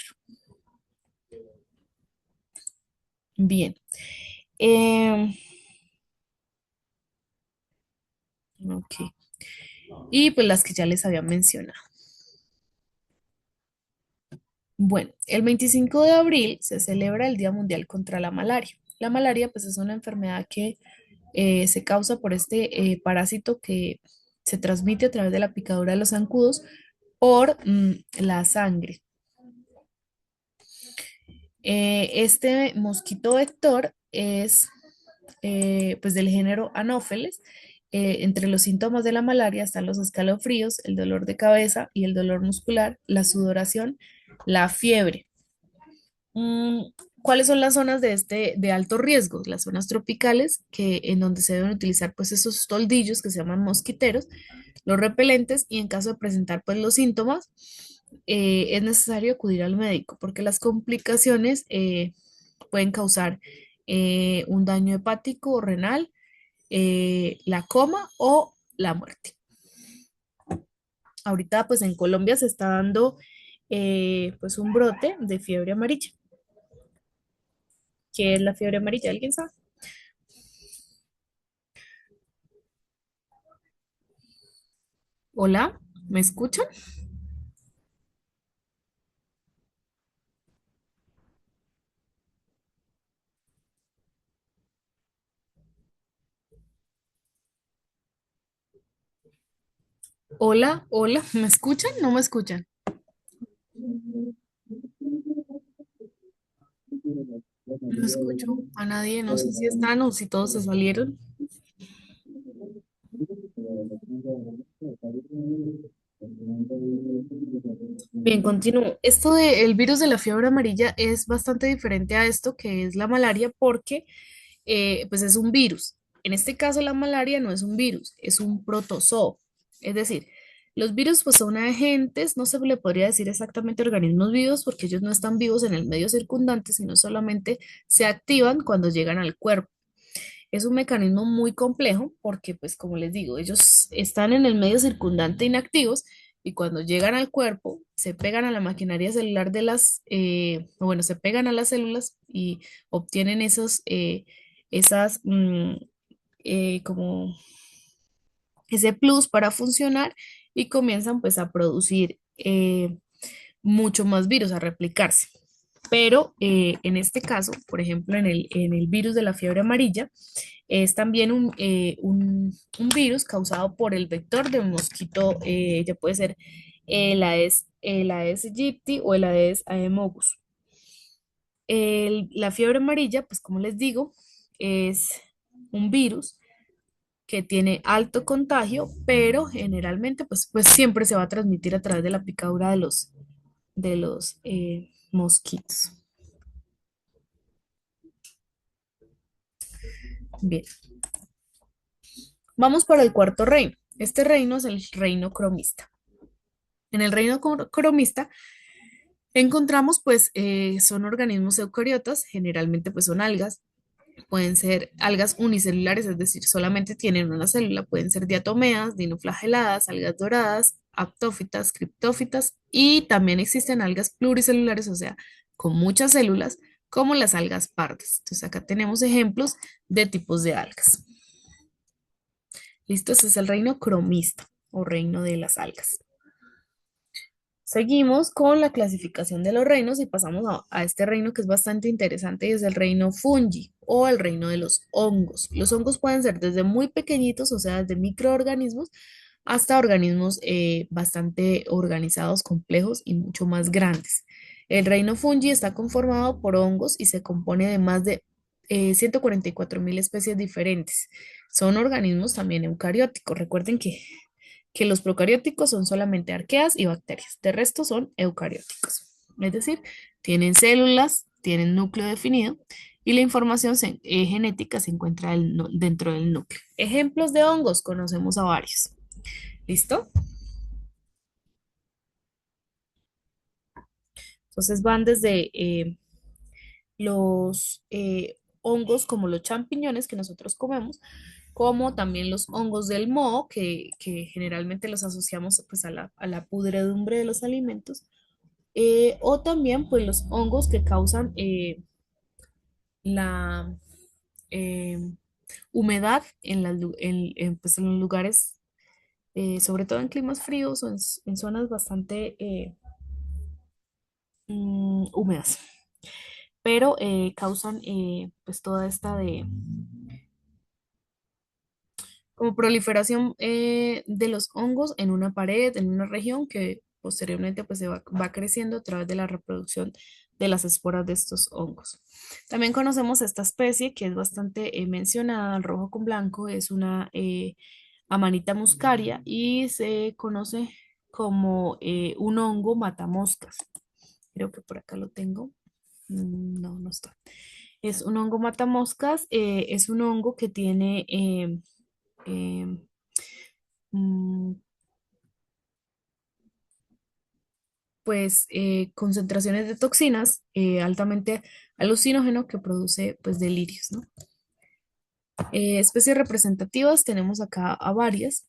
Bien. em, ok. Y pues las que ya les había mencionado. Bueno, el 25 de abril se celebra el Día Mundial contra la Malaria. La malaria pues es una enfermedad que se causa por este parásito que se transmite a través de la picadura de los zancudos por la sangre. Este mosquito vector es pues del género Anopheles. Entre los síntomas de la malaria están los escalofríos, el dolor de cabeza y el dolor muscular, la sudoración, la fiebre. Mm, ¿Cuáles son las zonas de de alto riesgo? Las zonas tropicales, que en donde se deben utilizar pues esos toldillos que se llaman mosquiteros, los repelentes, y en caso de presentar pues los síntomas, es necesario acudir al médico porque las complicaciones pueden causar un daño hepático o renal, la coma o la muerte. Ahorita pues en Colombia se está dando pues un brote de fiebre amarilla. ¿Qué es la fiebre amarilla? ¿Alguien sabe? Hola, ¿me escuchan? Hola, hola, ¿me escuchan? ¿No me escuchan? No escucho a nadie, no sé si están o si todos se salieron. Bien, continúo. Esto del virus de la fiebre amarilla es bastante diferente a esto que es la malaria porque pues es un virus. En este caso la malaria no es un virus, es un protozoo. Es decir, los virus pues son agentes, no se le podría decir exactamente organismos vivos porque ellos no están vivos en el medio circundante, sino solamente se activan cuando llegan al cuerpo. Es un mecanismo muy complejo porque, pues, como les digo, ellos están en el medio circundante inactivos y cuando llegan al cuerpo se pegan a la maquinaria celular de bueno, se pegan a las células y obtienen esas, como ese plus para funcionar y comienzan pues a producir mucho más virus, a replicarse. Pero en este caso, por ejemplo, en el virus de la fiebre amarilla, es también un virus causado por el vector de un mosquito, ya puede ser el Aedes aegypti o el Aedes aemogus. La fiebre amarilla, pues como les digo, es un virus que tiene alto contagio, pero generalmente pues siempre se va a transmitir a través de la picadura de los mosquitos. Bien, vamos para el cuarto reino. Este reino es el reino cromista. En el reino cromista encontramos pues son organismos eucariotas, generalmente pues son algas, pueden ser algas unicelulares, es decir, solamente tienen una célula, pueden ser diatomeas, dinoflageladas, algas doradas, aptófitas, criptófitas y también existen algas pluricelulares, o sea, con muchas células, como las algas pardas. Entonces acá tenemos ejemplos de tipos de algas. Listo, este es el reino cromista o reino de las algas. Seguimos con la clasificación de los reinos y pasamos a este reino que es bastante interesante y es el reino fungi o el reino de los hongos. Los hongos pueden ser desde muy pequeñitos, o sea, desde microorganismos, hasta organismos bastante organizados, complejos y mucho más grandes. El reino fungi está conformado por hongos y se compone de más de 144.000 especies diferentes. Son organismos también eucarióticos. Recuerden que los procarióticos son solamente arqueas y bacterias, de resto son eucarióticos. Es decir, tienen células, tienen núcleo definido y la información genética se encuentra dentro del núcleo. Ejemplos de hongos, conocemos a varios. ¿Listo? Entonces van desde los hongos como los champiñones que nosotros comemos, como también los hongos del moho, que generalmente los asociamos pues a la pudredumbre de los alimentos, o también pues los hongos que causan la eh, humedad en, pues, en los lugares, sobre todo en climas fríos o en zonas bastante húmedas, pero causan pues toda esta de como proliferación de los hongos en una pared, en una región que posteriormente pues va creciendo a través de la reproducción de las esporas de estos hongos. También conocemos esta especie que es bastante mencionada, el rojo con blanco, es una Amanita muscaria y se conoce como un hongo matamoscas. Creo que por acá lo tengo. No, no está. Es un hongo matamoscas, es un hongo que tiene eh, mm, pues concentraciones de toxinas altamente alucinógeno que produce pues delirios, ¿no? Especies representativas tenemos acá a varias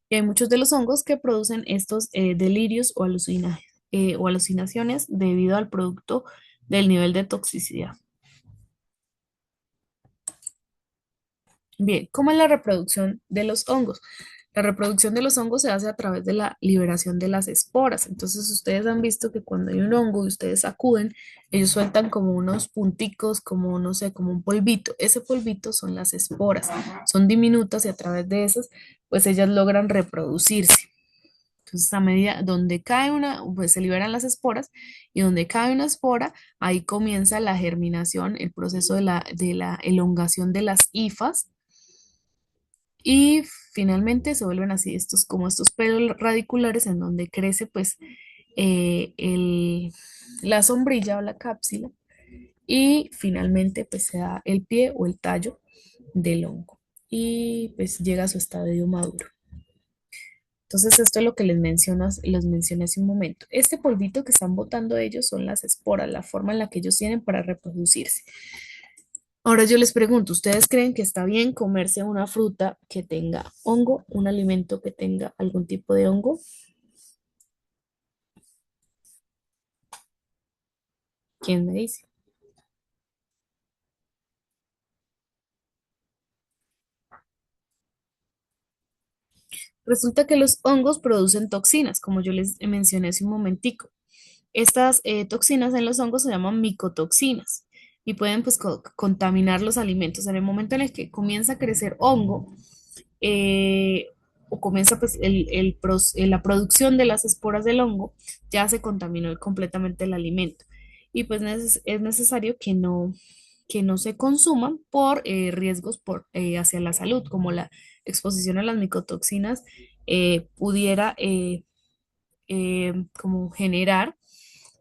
y hay muchos de los hongos que producen estos delirios o alucinaciones debido al producto del nivel de toxicidad. Bien, ¿cómo es la reproducción de los hongos? La reproducción de los hongos se hace a través de la liberación de las esporas. Entonces, ustedes han visto que cuando hay un hongo y ustedes sacuden, ellos sueltan como unos punticos, como no sé, como un polvito. Ese polvito son las esporas. Son diminutas y a través de esas, pues ellas logran reproducirse. Entonces, a medida donde cae una, pues se liberan las esporas y donde cae una espora, ahí comienza la germinación, el proceso de la elongación de las hifas y finalmente se vuelven así estos como estos pelos radiculares en donde crece pues la sombrilla o la cápsula y finalmente pues se da el pie o el tallo del hongo y pues llega a su estadio maduro. Entonces esto es lo que les mencioné hace un momento. Este polvito que están botando ellos son las esporas, la forma en la que ellos tienen para reproducirse. Ahora yo les pregunto, ¿ustedes creen que está bien comerse una fruta que tenga hongo, un alimento que tenga algún tipo de hongo? ¿Quién me dice? Resulta que los hongos producen toxinas, como yo les mencioné hace un momentico. Estas toxinas en los hongos se llaman micotoxinas y pueden pues contaminar los alimentos. En el momento en el que comienza a crecer hongo, eh, o comienza pues la producción de las esporas del hongo, ya se contaminó completamente el alimento. Y pues es necesario que no se consuman por riesgos hacia la salud, como la exposición a las micotoxinas pudiera como generar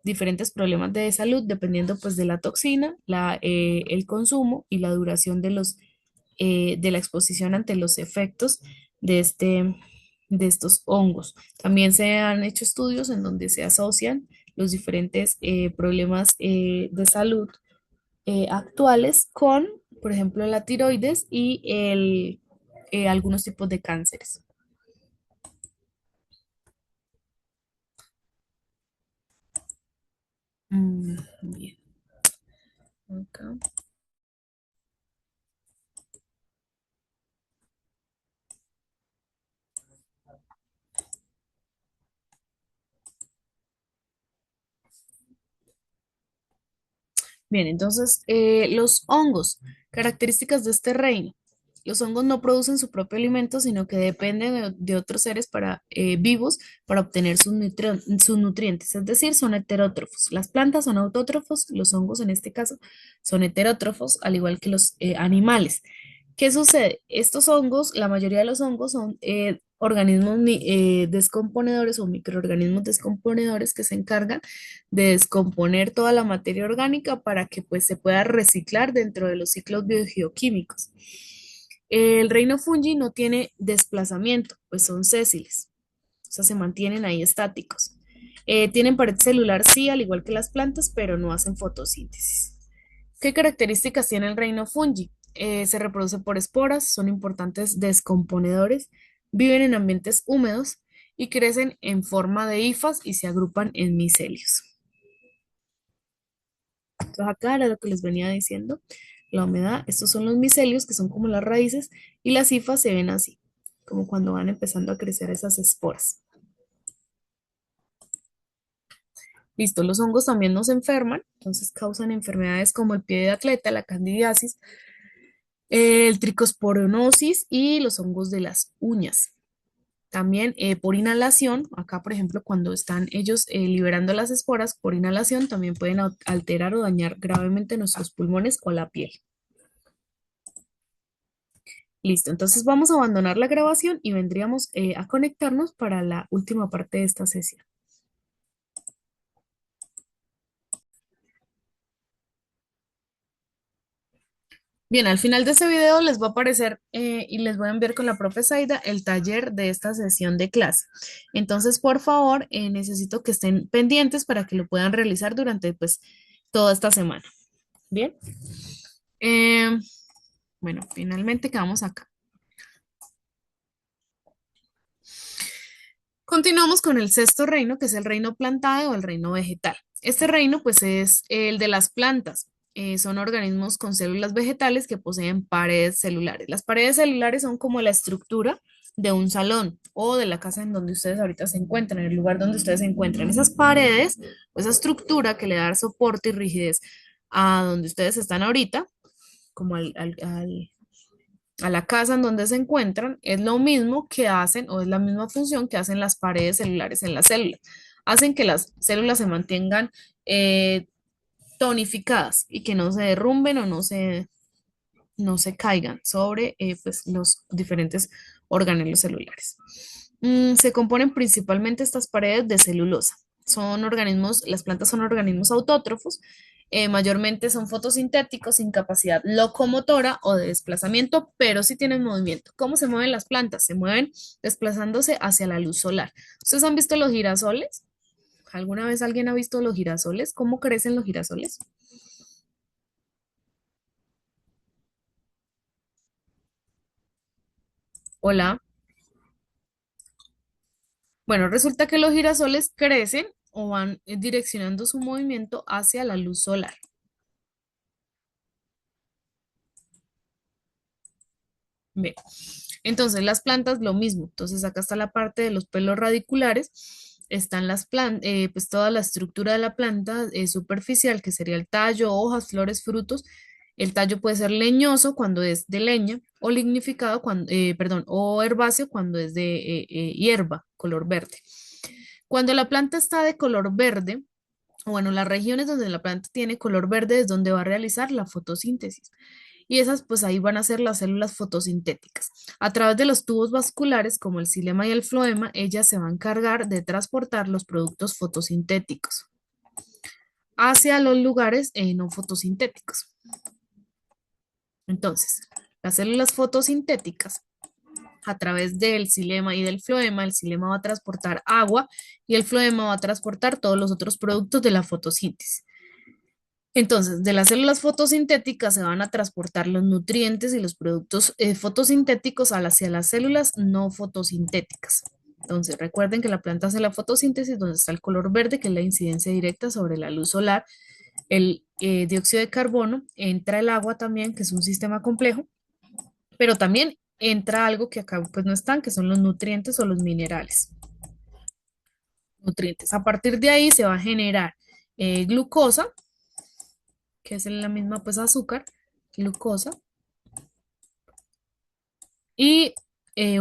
diferentes problemas de salud dependiendo pues de la toxina, el consumo y la duración de la exposición ante los efectos de, de estos hongos. También se han hecho estudios en donde se asocian los diferentes problemas de salud actuales con, por ejemplo, la tiroides y algunos tipos de cánceres. Bien. Acá. Bien, entonces, los hongos, características de este reino. Los hongos no producen su propio alimento, sino que dependen de otros seres vivos para obtener sus nutrientes, es decir, son heterótrofos. Las plantas son autótrofos, los hongos en este caso son heterótrofos, al igual que los animales. ¿Qué sucede? Estos hongos, la mayoría de los hongos son organismos descomponedores o microorganismos descomponedores que se encargan de descomponer toda la materia orgánica para que pues se pueda reciclar dentro de los ciclos biogeoquímicos. El reino fungi no tiene desplazamiento, pues son sésiles, o sea, se mantienen ahí estáticos. Tienen pared celular, sí, al igual que las plantas, pero no hacen fotosíntesis. ¿Qué características tiene el reino fungi? Se reproduce por esporas, son importantes descomponedores, viven en ambientes húmedos y crecen en forma de hifas y se agrupan en micelios. Entonces acá era lo que les venía diciendo, la humedad, estos son los micelios que son como las raíces y las hifas se ven así, como cuando van empezando a crecer esas esporas. Listo, los hongos también nos enferman, entonces causan enfermedades como el pie de atleta, la candidiasis, el tricosporionosis y los hongos de las uñas. También por inhalación, acá por ejemplo cuando están ellos liberando las esporas, por inhalación también pueden alterar o dañar gravemente nuestros pulmones o la piel. Listo, entonces vamos a abandonar la grabación y vendríamos a conectarnos para la última parte de esta sesión. Bien, al final de este video les va a aparecer y les voy a enviar con la profe Zaida el taller de esta sesión de clase. Entonces, por favor, necesito que estén pendientes para que lo puedan realizar durante pues toda esta semana. Bien. Em, bueno, finalmente quedamos acá. Continuamos con el sexto reino, que es el reino plantado o el reino vegetal. Este reino, pues, es el de las plantas. Son organismos con células vegetales que poseen paredes celulares. Las paredes celulares son como la estructura de un salón o de la casa en donde ustedes ahorita se encuentran, en el lugar donde ustedes se encuentran. Esas paredes, o esa estructura que le da soporte y rigidez a donde ustedes están ahorita, como a la casa en donde se encuentran, es lo mismo que hacen o es la misma función que hacen las paredes celulares en las células. Hacen que las células se mantengan tonificadas y que no se derrumben o no se caigan sobre pues, los diferentes organelos celulares. Se componen principalmente estas paredes de celulosa. Son organismos, las plantas son organismos autótrofos, mayormente son fotosintéticos sin capacidad locomotora o de desplazamiento, pero sí tienen movimiento. ¿Cómo se mueven las plantas? Se mueven desplazándose hacia la luz solar. ¿Ustedes han visto los girasoles? ¿Alguna vez alguien ha visto los girasoles? ¿Cómo crecen los girasoles? Hola. Bueno, resulta que los girasoles crecen o van direccionando su movimiento hacia la luz solar. Bien. Entonces las plantas lo mismo. Entonces acá está la parte de los pelos radiculares. Están las plantas, pues toda la estructura de la planta superficial, que sería el tallo, hojas, flores, frutos. El tallo puede ser leñoso cuando es de leña o lignificado cuando, perdón, o herbáceo cuando es de hierba, color verde. Cuando la planta está de color verde, bueno, las regiones donde la planta tiene color verde es donde va a realizar la fotosíntesis. Y esas, pues ahí van a ser las células fotosintéticas. A través de los tubos vasculares, como el xilema y el floema, ellas se van a encargar de transportar los productos fotosintéticos hacia los lugares no fotosintéticos. Entonces, las células fotosintéticas a través del xilema y del floema. El xilema va a transportar agua y el floema va a transportar todos los otros productos de la fotosíntesis. Entonces, de las células fotosintéticas se van a transportar los nutrientes y los productos fotosintéticos hacia las células no fotosintéticas. Entonces, recuerden que la planta hace la fotosíntesis donde está el color verde, que es la incidencia directa sobre la luz solar, el dióxido de carbono, entra el agua también, que es un sistema complejo, pero también entra algo que acá pues no están, que son los nutrientes o los minerales. Nutrientes. A partir de ahí se va a generar glucosa, que es la misma pues azúcar, glucosa, y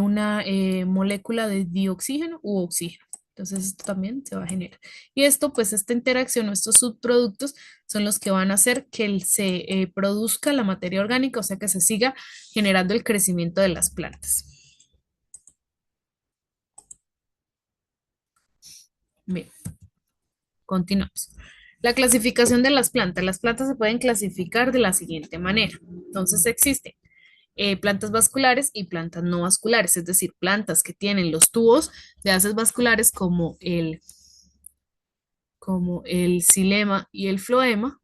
una molécula de dioxígeno u oxígeno. Entonces esto también se va a generar. Y esto, pues esta interacción o estos subproductos son los que van a hacer que se produzca la materia orgánica, o sea que se siga generando el crecimiento de las plantas. Bien, continuamos. La clasificación de las plantas. Las plantas se pueden clasificar de la siguiente manera. Entonces existen plantas vasculares y plantas no vasculares, es decir, plantas que tienen los tubos de haces vasculares como como el xilema y el floema,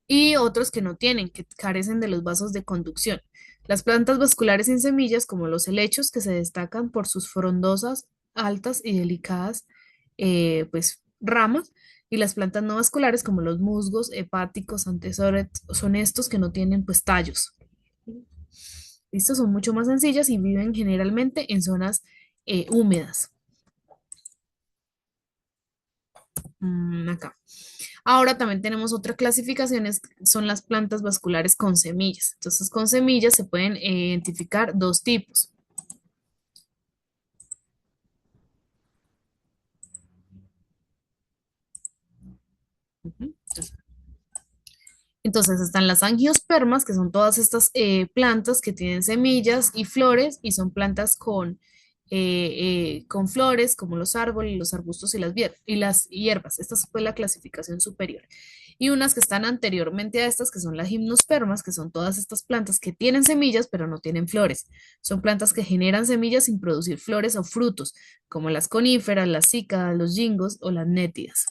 y otros que no tienen, que carecen de los vasos de conducción. Las plantas vasculares sin semillas, como los helechos, que se destacan por sus frondosas, altas y delicadas pues, ramas, y las plantas no vasculares, como los musgos, hepáticos, antesores, son estos que no tienen pues tallos. Estos son mucho más sencillas y viven generalmente en zonas húmedas. Acá. Ahora también tenemos otra clasificación, son las plantas vasculares con semillas. Entonces, con semillas se pueden identificar dos tipos. Ujú. Entonces están las angiospermas, que son todas estas plantas que tienen semillas y flores, y son plantas con flores, como los árboles, los arbustos y las hierbas. Esta fue la clasificación superior. Y unas que están anteriormente a estas, que son las gimnospermas, que son todas estas plantas que tienen semillas, pero no tienen flores. Son plantas que generan semillas sin producir flores o frutos, como las coníferas, las cícadas, los gingos o las nétidas.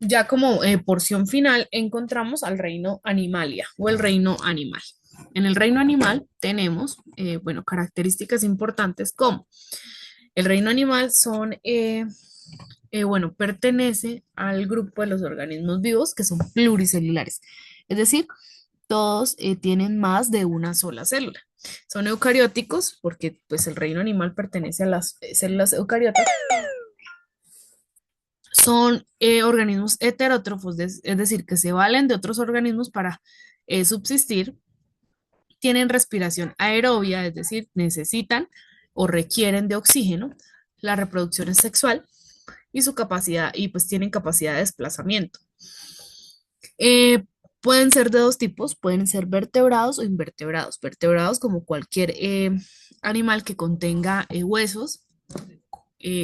Ya como porción final encontramos al reino animalia o el reino animal. En el reino animal tenemos, bueno, características importantes como el reino animal bueno, pertenece al grupo de los organismos vivos que son pluricelulares. Es decir, todos tienen más de una sola célula. Son eucarióticos porque pues el reino animal pertenece a las células eucariotas. Son organismos heterótrofos, es decir, que se valen de otros organismos para subsistir. Tienen respiración aerobia, es decir, necesitan o requieren de oxígeno. La reproducción es sexual y su capacidad, y pues tienen capacidad de desplazamiento. Eh, Pueden ser de dos tipos, pueden ser vertebrados o invertebrados. Vertebrados como cualquier animal que contenga huesos,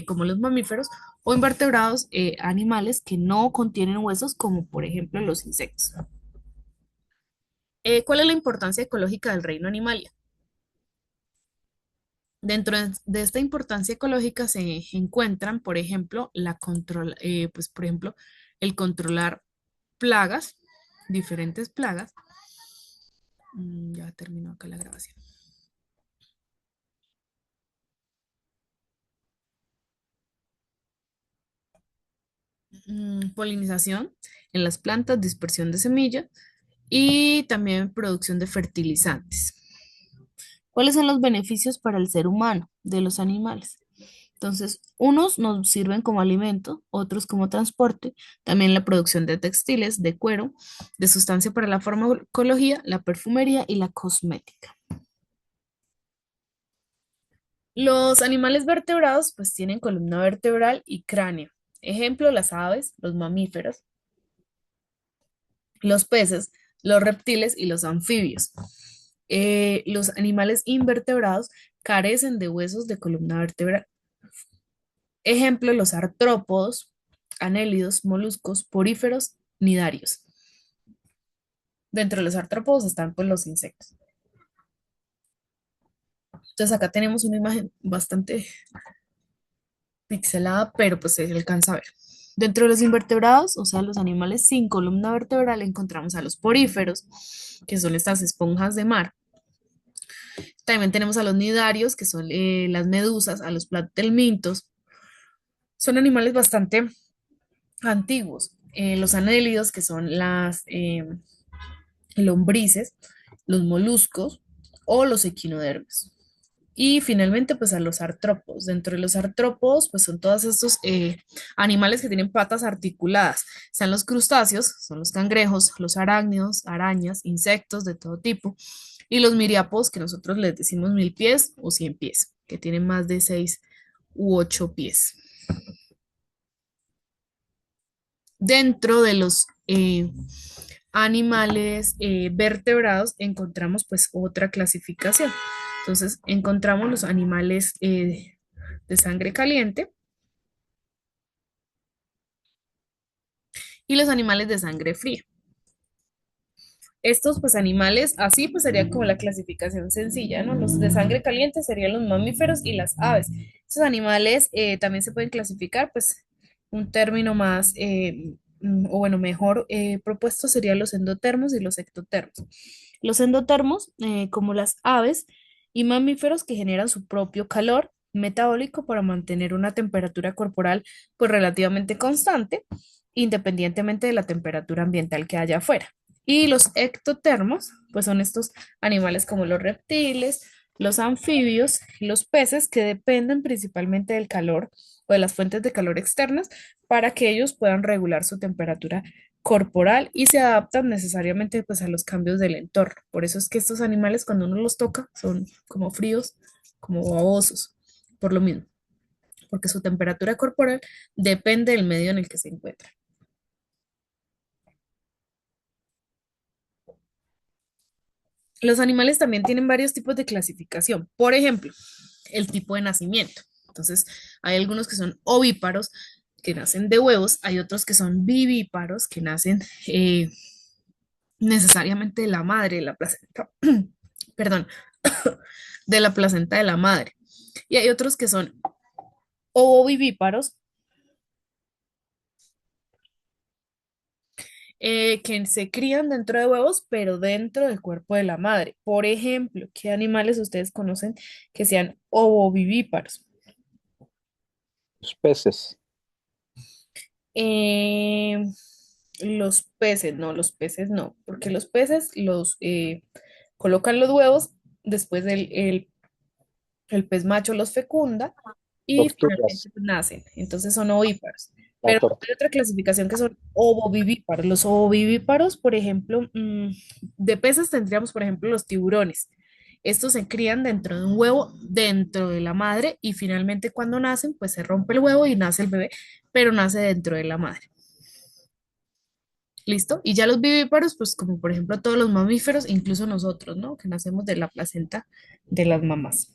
como los mamíferos, o invertebrados, animales que no contienen huesos, como por ejemplo los insectos. ¿Cuál es la importancia ecológica del reino animal? Dentro de esta importancia ecológica se encuentran, por ejemplo, pues, por ejemplo, el controlar plagas, diferentes plagas. Ya terminó acá la grabación. Polinización en las plantas, dispersión de semillas y también producción de fertilizantes. ¿Cuáles son los beneficios para el ser humano de los animales? Entonces, unos nos sirven como alimento, otros como transporte, también la producción de textiles, de cuero, de sustancia para la farmacología, la perfumería y la cosmética. Los animales vertebrados pues tienen columna vertebral y cráneo. Ejemplo, las aves, los mamíferos, los peces, los reptiles y los anfibios. Los animales invertebrados carecen de huesos de columna vertebral. Ejemplo, los artrópodos, anélidos, moluscos, poríferos, nidarios. Dentro de los artrópodos están pues los insectos. Entonces acá tenemos una imagen bastante pixelada, pero pues se alcanza a ver. Dentro de los invertebrados, o sea, los animales sin columna vertebral, encontramos a los poríferos, que son estas esponjas de mar. También tenemos a los nidarios, que son las medusas, a los platelmintos. Son animales bastante antiguos. Los anélidos, que son las lombrices, los moluscos o los equinodermos. Y finalmente, pues a los artrópodos. Dentro de los artrópodos, pues son todos estos animales que tienen patas articuladas. Están los crustáceos, son los cangrejos, los arácnidos, arañas, insectos de todo tipo. Y los miriápodos, que nosotros les decimos 1000 pies o 100 pies, que tienen más de 6 u 8 pies. Dentro de los animales vertebrados encontramos pues otra clasificación. Entonces encontramos los animales de sangre caliente y los animales de sangre fría. Estos pues animales, así pues sería como la clasificación sencilla, ¿no? Los de sangre caliente serían los mamíferos y las aves. Estos animales también se pueden clasificar, pues un término más, o bueno, mejor propuesto serían los endotermos y los ectotermos. Los endotermos, como las aves y mamíferos que generan su propio calor metabólico para mantener una temperatura corporal pues relativamente constante, independientemente de la temperatura ambiental que haya afuera. Y los ectotermos, pues son estos animales como los reptiles, los anfibios, los peces que dependen principalmente del calor o de las fuentes de calor externas para que ellos puedan regular su temperatura corporal y se adaptan necesariamente pues a los cambios del entorno. Por eso es que estos animales cuando uno los toca son como fríos, como babosos, por lo mismo, porque su temperatura corporal depende del medio en el que se encuentran. Los animales también tienen varios tipos de clasificación. Por ejemplo, el tipo de nacimiento. Entonces, hay algunos que son ovíparos, que nacen de huevos, hay otros que son vivíparos, que nacen necesariamente de la madre, de la placenta, perdón, de la placenta de la madre. Y hay otros que son ovovivíparos, que se crían dentro de huevos, pero dentro del cuerpo de la madre. Por ejemplo, ¿qué animales ustedes conocen que sean ovovivíparos? Los peces. Eh, los peces no, porque los peces los colocan los huevos, después el pez macho los fecunda y Tortugas. finalmente pues, nacen, entonces son ovíparos. La Pero tortuga. hay otra clasificación que son ovovivíparos. Los ovovivíparos, por ejemplo, de peces tendríamos, por ejemplo, los tiburones. Estos se crían dentro de un huevo, dentro de la madre, y finalmente cuando nacen, pues se rompe el huevo y nace el bebé, pero nace dentro de la madre. ¿Listo? Y ya los vivíparos, pues como por ejemplo todos los mamíferos, incluso nosotros, ¿no? Que nacemos de la placenta de las mamás.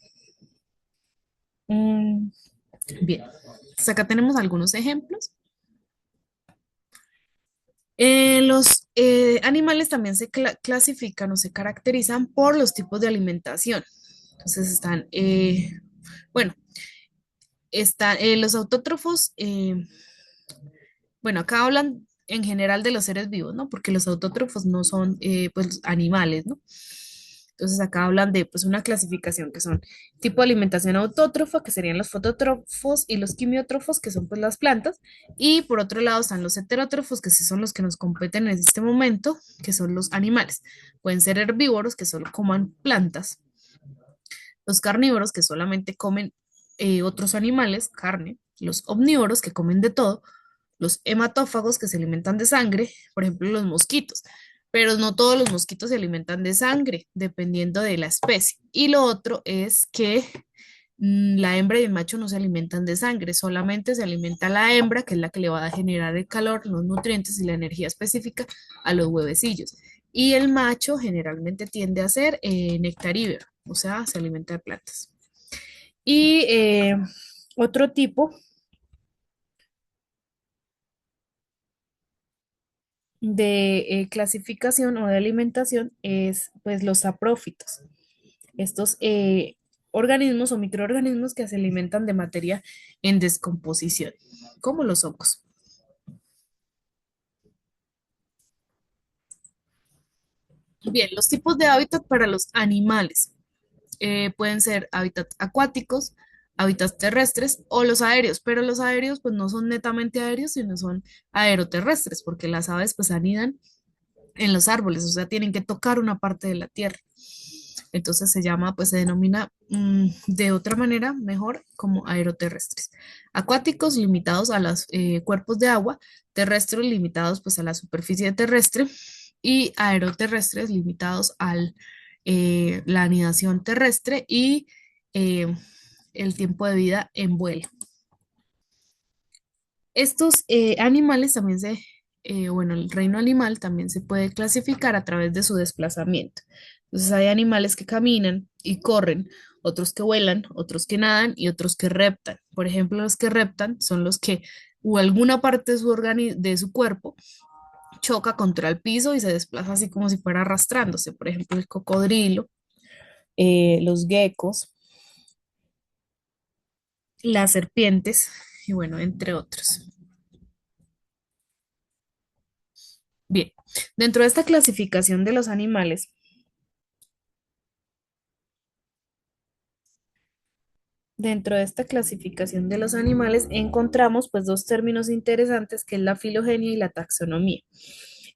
Mm, bien, pues acá tenemos algunos ejemplos. Los animales también se clasifican o se caracterizan por los tipos de alimentación. Entonces están, bueno, están los autótrofos, bueno, acá hablan en general de los seres vivos, ¿no? Porque los autótrofos no son, pues, animales, ¿no? Entonces acá hablan de, pues, una clasificación que son tipo de alimentación autótrofa, que serían los fotótrofos, y los quimiótrofos, que son, pues, las plantas. Y por otro lado están los heterótrofos, que sí son los que nos competen en este momento, que son los animales. Pueden ser herbívoros, que solo coman plantas. Los carnívoros, que solamente comen otros animales, carne. Los omnívoros, que comen de todo. Los hematófagos, que se alimentan de sangre, por ejemplo, los mosquitos. Pero no todos los mosquitos se alimentan de sangre, dependiendo de la especie. Y lo otro es que la hembra y el macho no se alimentan de sangre, solamente se alimenta la hembra, que es la que le va a generar el calor, los nutrientes y la energía específica a los huevecillos. Y el macho generalmente tiende a ser nectarívoro, o sea, se alimenta de plantas. Y otro tipo de clasificación o de alimentación es pues los saprófitos. Estos organismos o microorganismos que se alimentan de materia en descomposición, como los hongos. Bien, los tipos de hábitat para los animales pueden ser hábitats acuáticos, hábitats terrestres o los aéreos, pero los aéreos pues no son netamente aéreos, sino son aeroterrestres, porque las aves pues anidan en los árboles, o sea, tienen que tocar una parte de la tierra. Entonces se llama, pues se denomina de otra manera mejor como aeroterrestres. Acuáticos limitados a los cuerpos de agua, terrestres limitados pues a la superficie terrestre y aeroterrestres limitados a la anidación terrestre y eh, el tiempo de vida en vuelo. Estos animales también bueno, el reino animal también se puede clasificar a través de su desplazamiento. Entonces hay animales que caminan y corren, otros que vuelan, otros que nadan y otros que reptan. Por ejemplo, los que reptan son los que o alguna parte de su cuerpo choca contra el piso y se desplaza así como si fuera arrastrándose. Por ejemplo, el cocodrilo, los geckos, las serpientes y bueno, entre otros. Bien, dentro de esta clasificación de los animales, encontramos pues dos términos interesantes que es la filogenia y la taxonomía.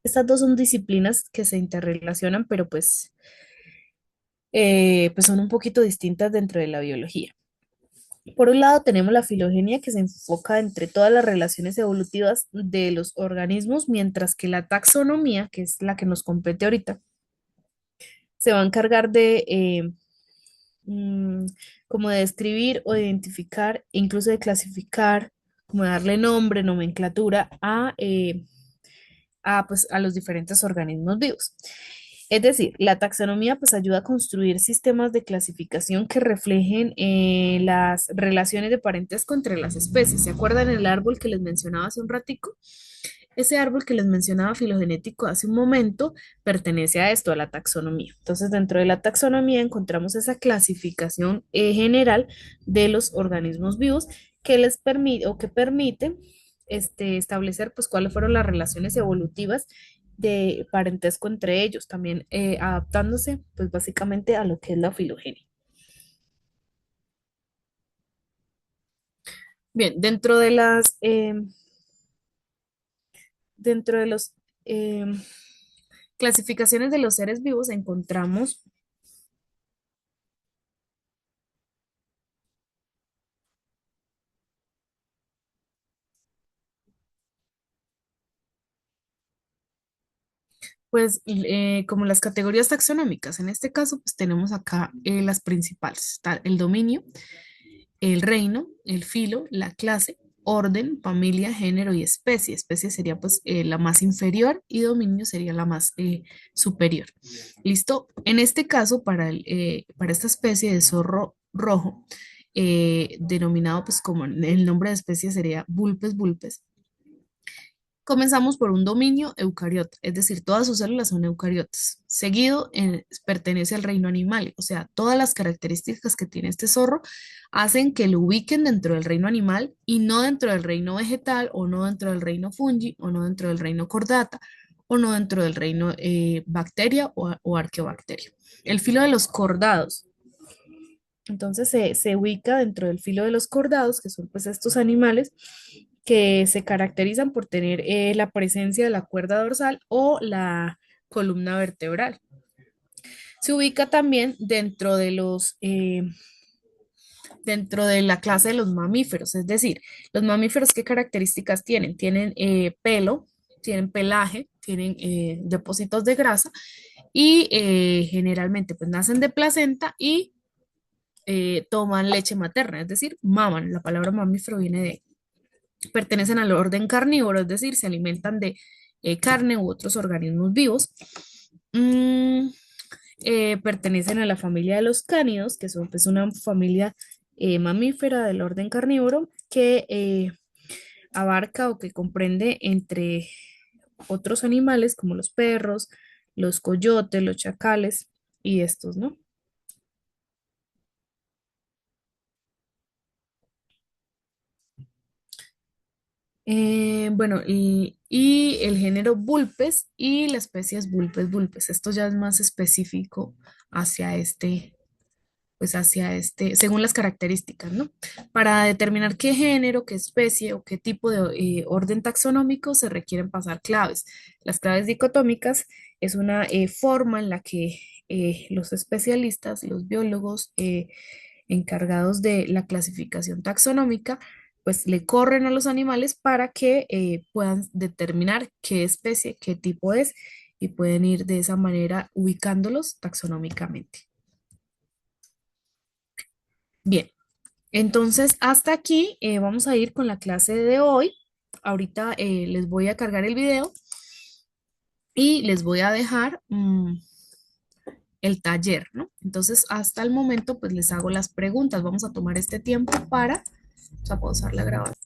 Estas dos son disciplinas que se interrelacionan, pero pues son un poquito distintas dentro de la biología. Por un lado tenemos la filogenia que se enfoca entre todas las relaciones evolutivas de los organismos, mientras que la taxonomía, que es la que nos compete ahorita, se va a encargar de mm, como de describir o de identificar, e incluso de clasificar, como de darle nombre, nomenclatura pues, a los diferentes organismos vivos. Es decir, la taxonomía pues ayuda a construir sistemas de clasificación que reflejen las relaciones de parentesco entre las especies. ¿Se acuerdan el árbol que les mencionaba hace un ratico? Ese árbol que les mencionaba filogenético hace un momento pertenece a esto, a la taxonomía. Entonces, dentro de la taxonomía encontramos esa clasificación general de los organismos vivos que les permite o que permite establecer pues cuáles fueron las relaciones evolutivas de parentesco entre ellos, también adaptándose pues básicamente a lo que es la filogenia. Bien, dentro de los clasificaciones de los seres vivos encontramos pues como las categorías taxonómicas. En este caso, pues tenemos acá las principales. Está el dominio, el reino, el filo, la clase, orden, familia, género y especie. Especie sería pues la más inferior y dominio sería la más superior. ¿Listo? En este caso, para esta especie de zorro rojo, denominado pues como el nombre de especie sería Vulpes vulpes. Comenzamos por un dominio eucariota, es decir, todas sus células son eucariotas. Seguido, pertenece al reino animal, o sea, todas las características que tiene este zorro hacen que lo ubiquen dentro del reino animal y no dentro del reino vegetal, o no dentro del reino fungi, o no dentro del reino cordata, o no dentro del reino bacteria o arqueobacteria. El filo de los cordados. Entonces se ubica dentro del filo de los cordados, que son pues estos animales que se caracterizan por tener la presencia de la cuerda dorsal o la columna vertebral. Se ubica también dentro de la clase de los mamíferos, es decir, los mamíferos, ¿qué características tienen? Tienen pelo, tienen pelaje, tienen depósitos de grasa y generalmente pues nacen de placenta y toman leche materna, es decir, maman. La palabra mamífero viene de pertenecen al orden carnívoro, es decir, se alimentan de carne u otros organismos vivos. Mm, Pertenecen a la familia de los cánidos, que son pues una familia mamífera del orden carnívoro que abarca o que comprende entre otros animales como los perros, los coyotes, los chacales y estos, ¿no? Bueno, y el género Vulpes y la especie es Vulpes vulpes. Esto ya es más específico hacia según las características, ¿no? Para determinar qué género, qué especie o qué tipo de orden taxonómico se requieren pasar claves. Las claves dicotómicas es una forma en la que los especialistas, los biólogos encargados de la clasificación taxonómica, pues le corren a los animales para que puedan determinar qué especie, qué tipo es y pueden ir de esa manera ubicándolos taxonómicamente. Bien, entonces hasta aquí vamos a ir con la clase de hoy. Ahorita les voy a cargar el video y les voy a dejar el taller, ¿no? Entonces hasta el momento pues les hago las preguntas. Vamos a tomar este tiempo para, vamos a pausar la grabación.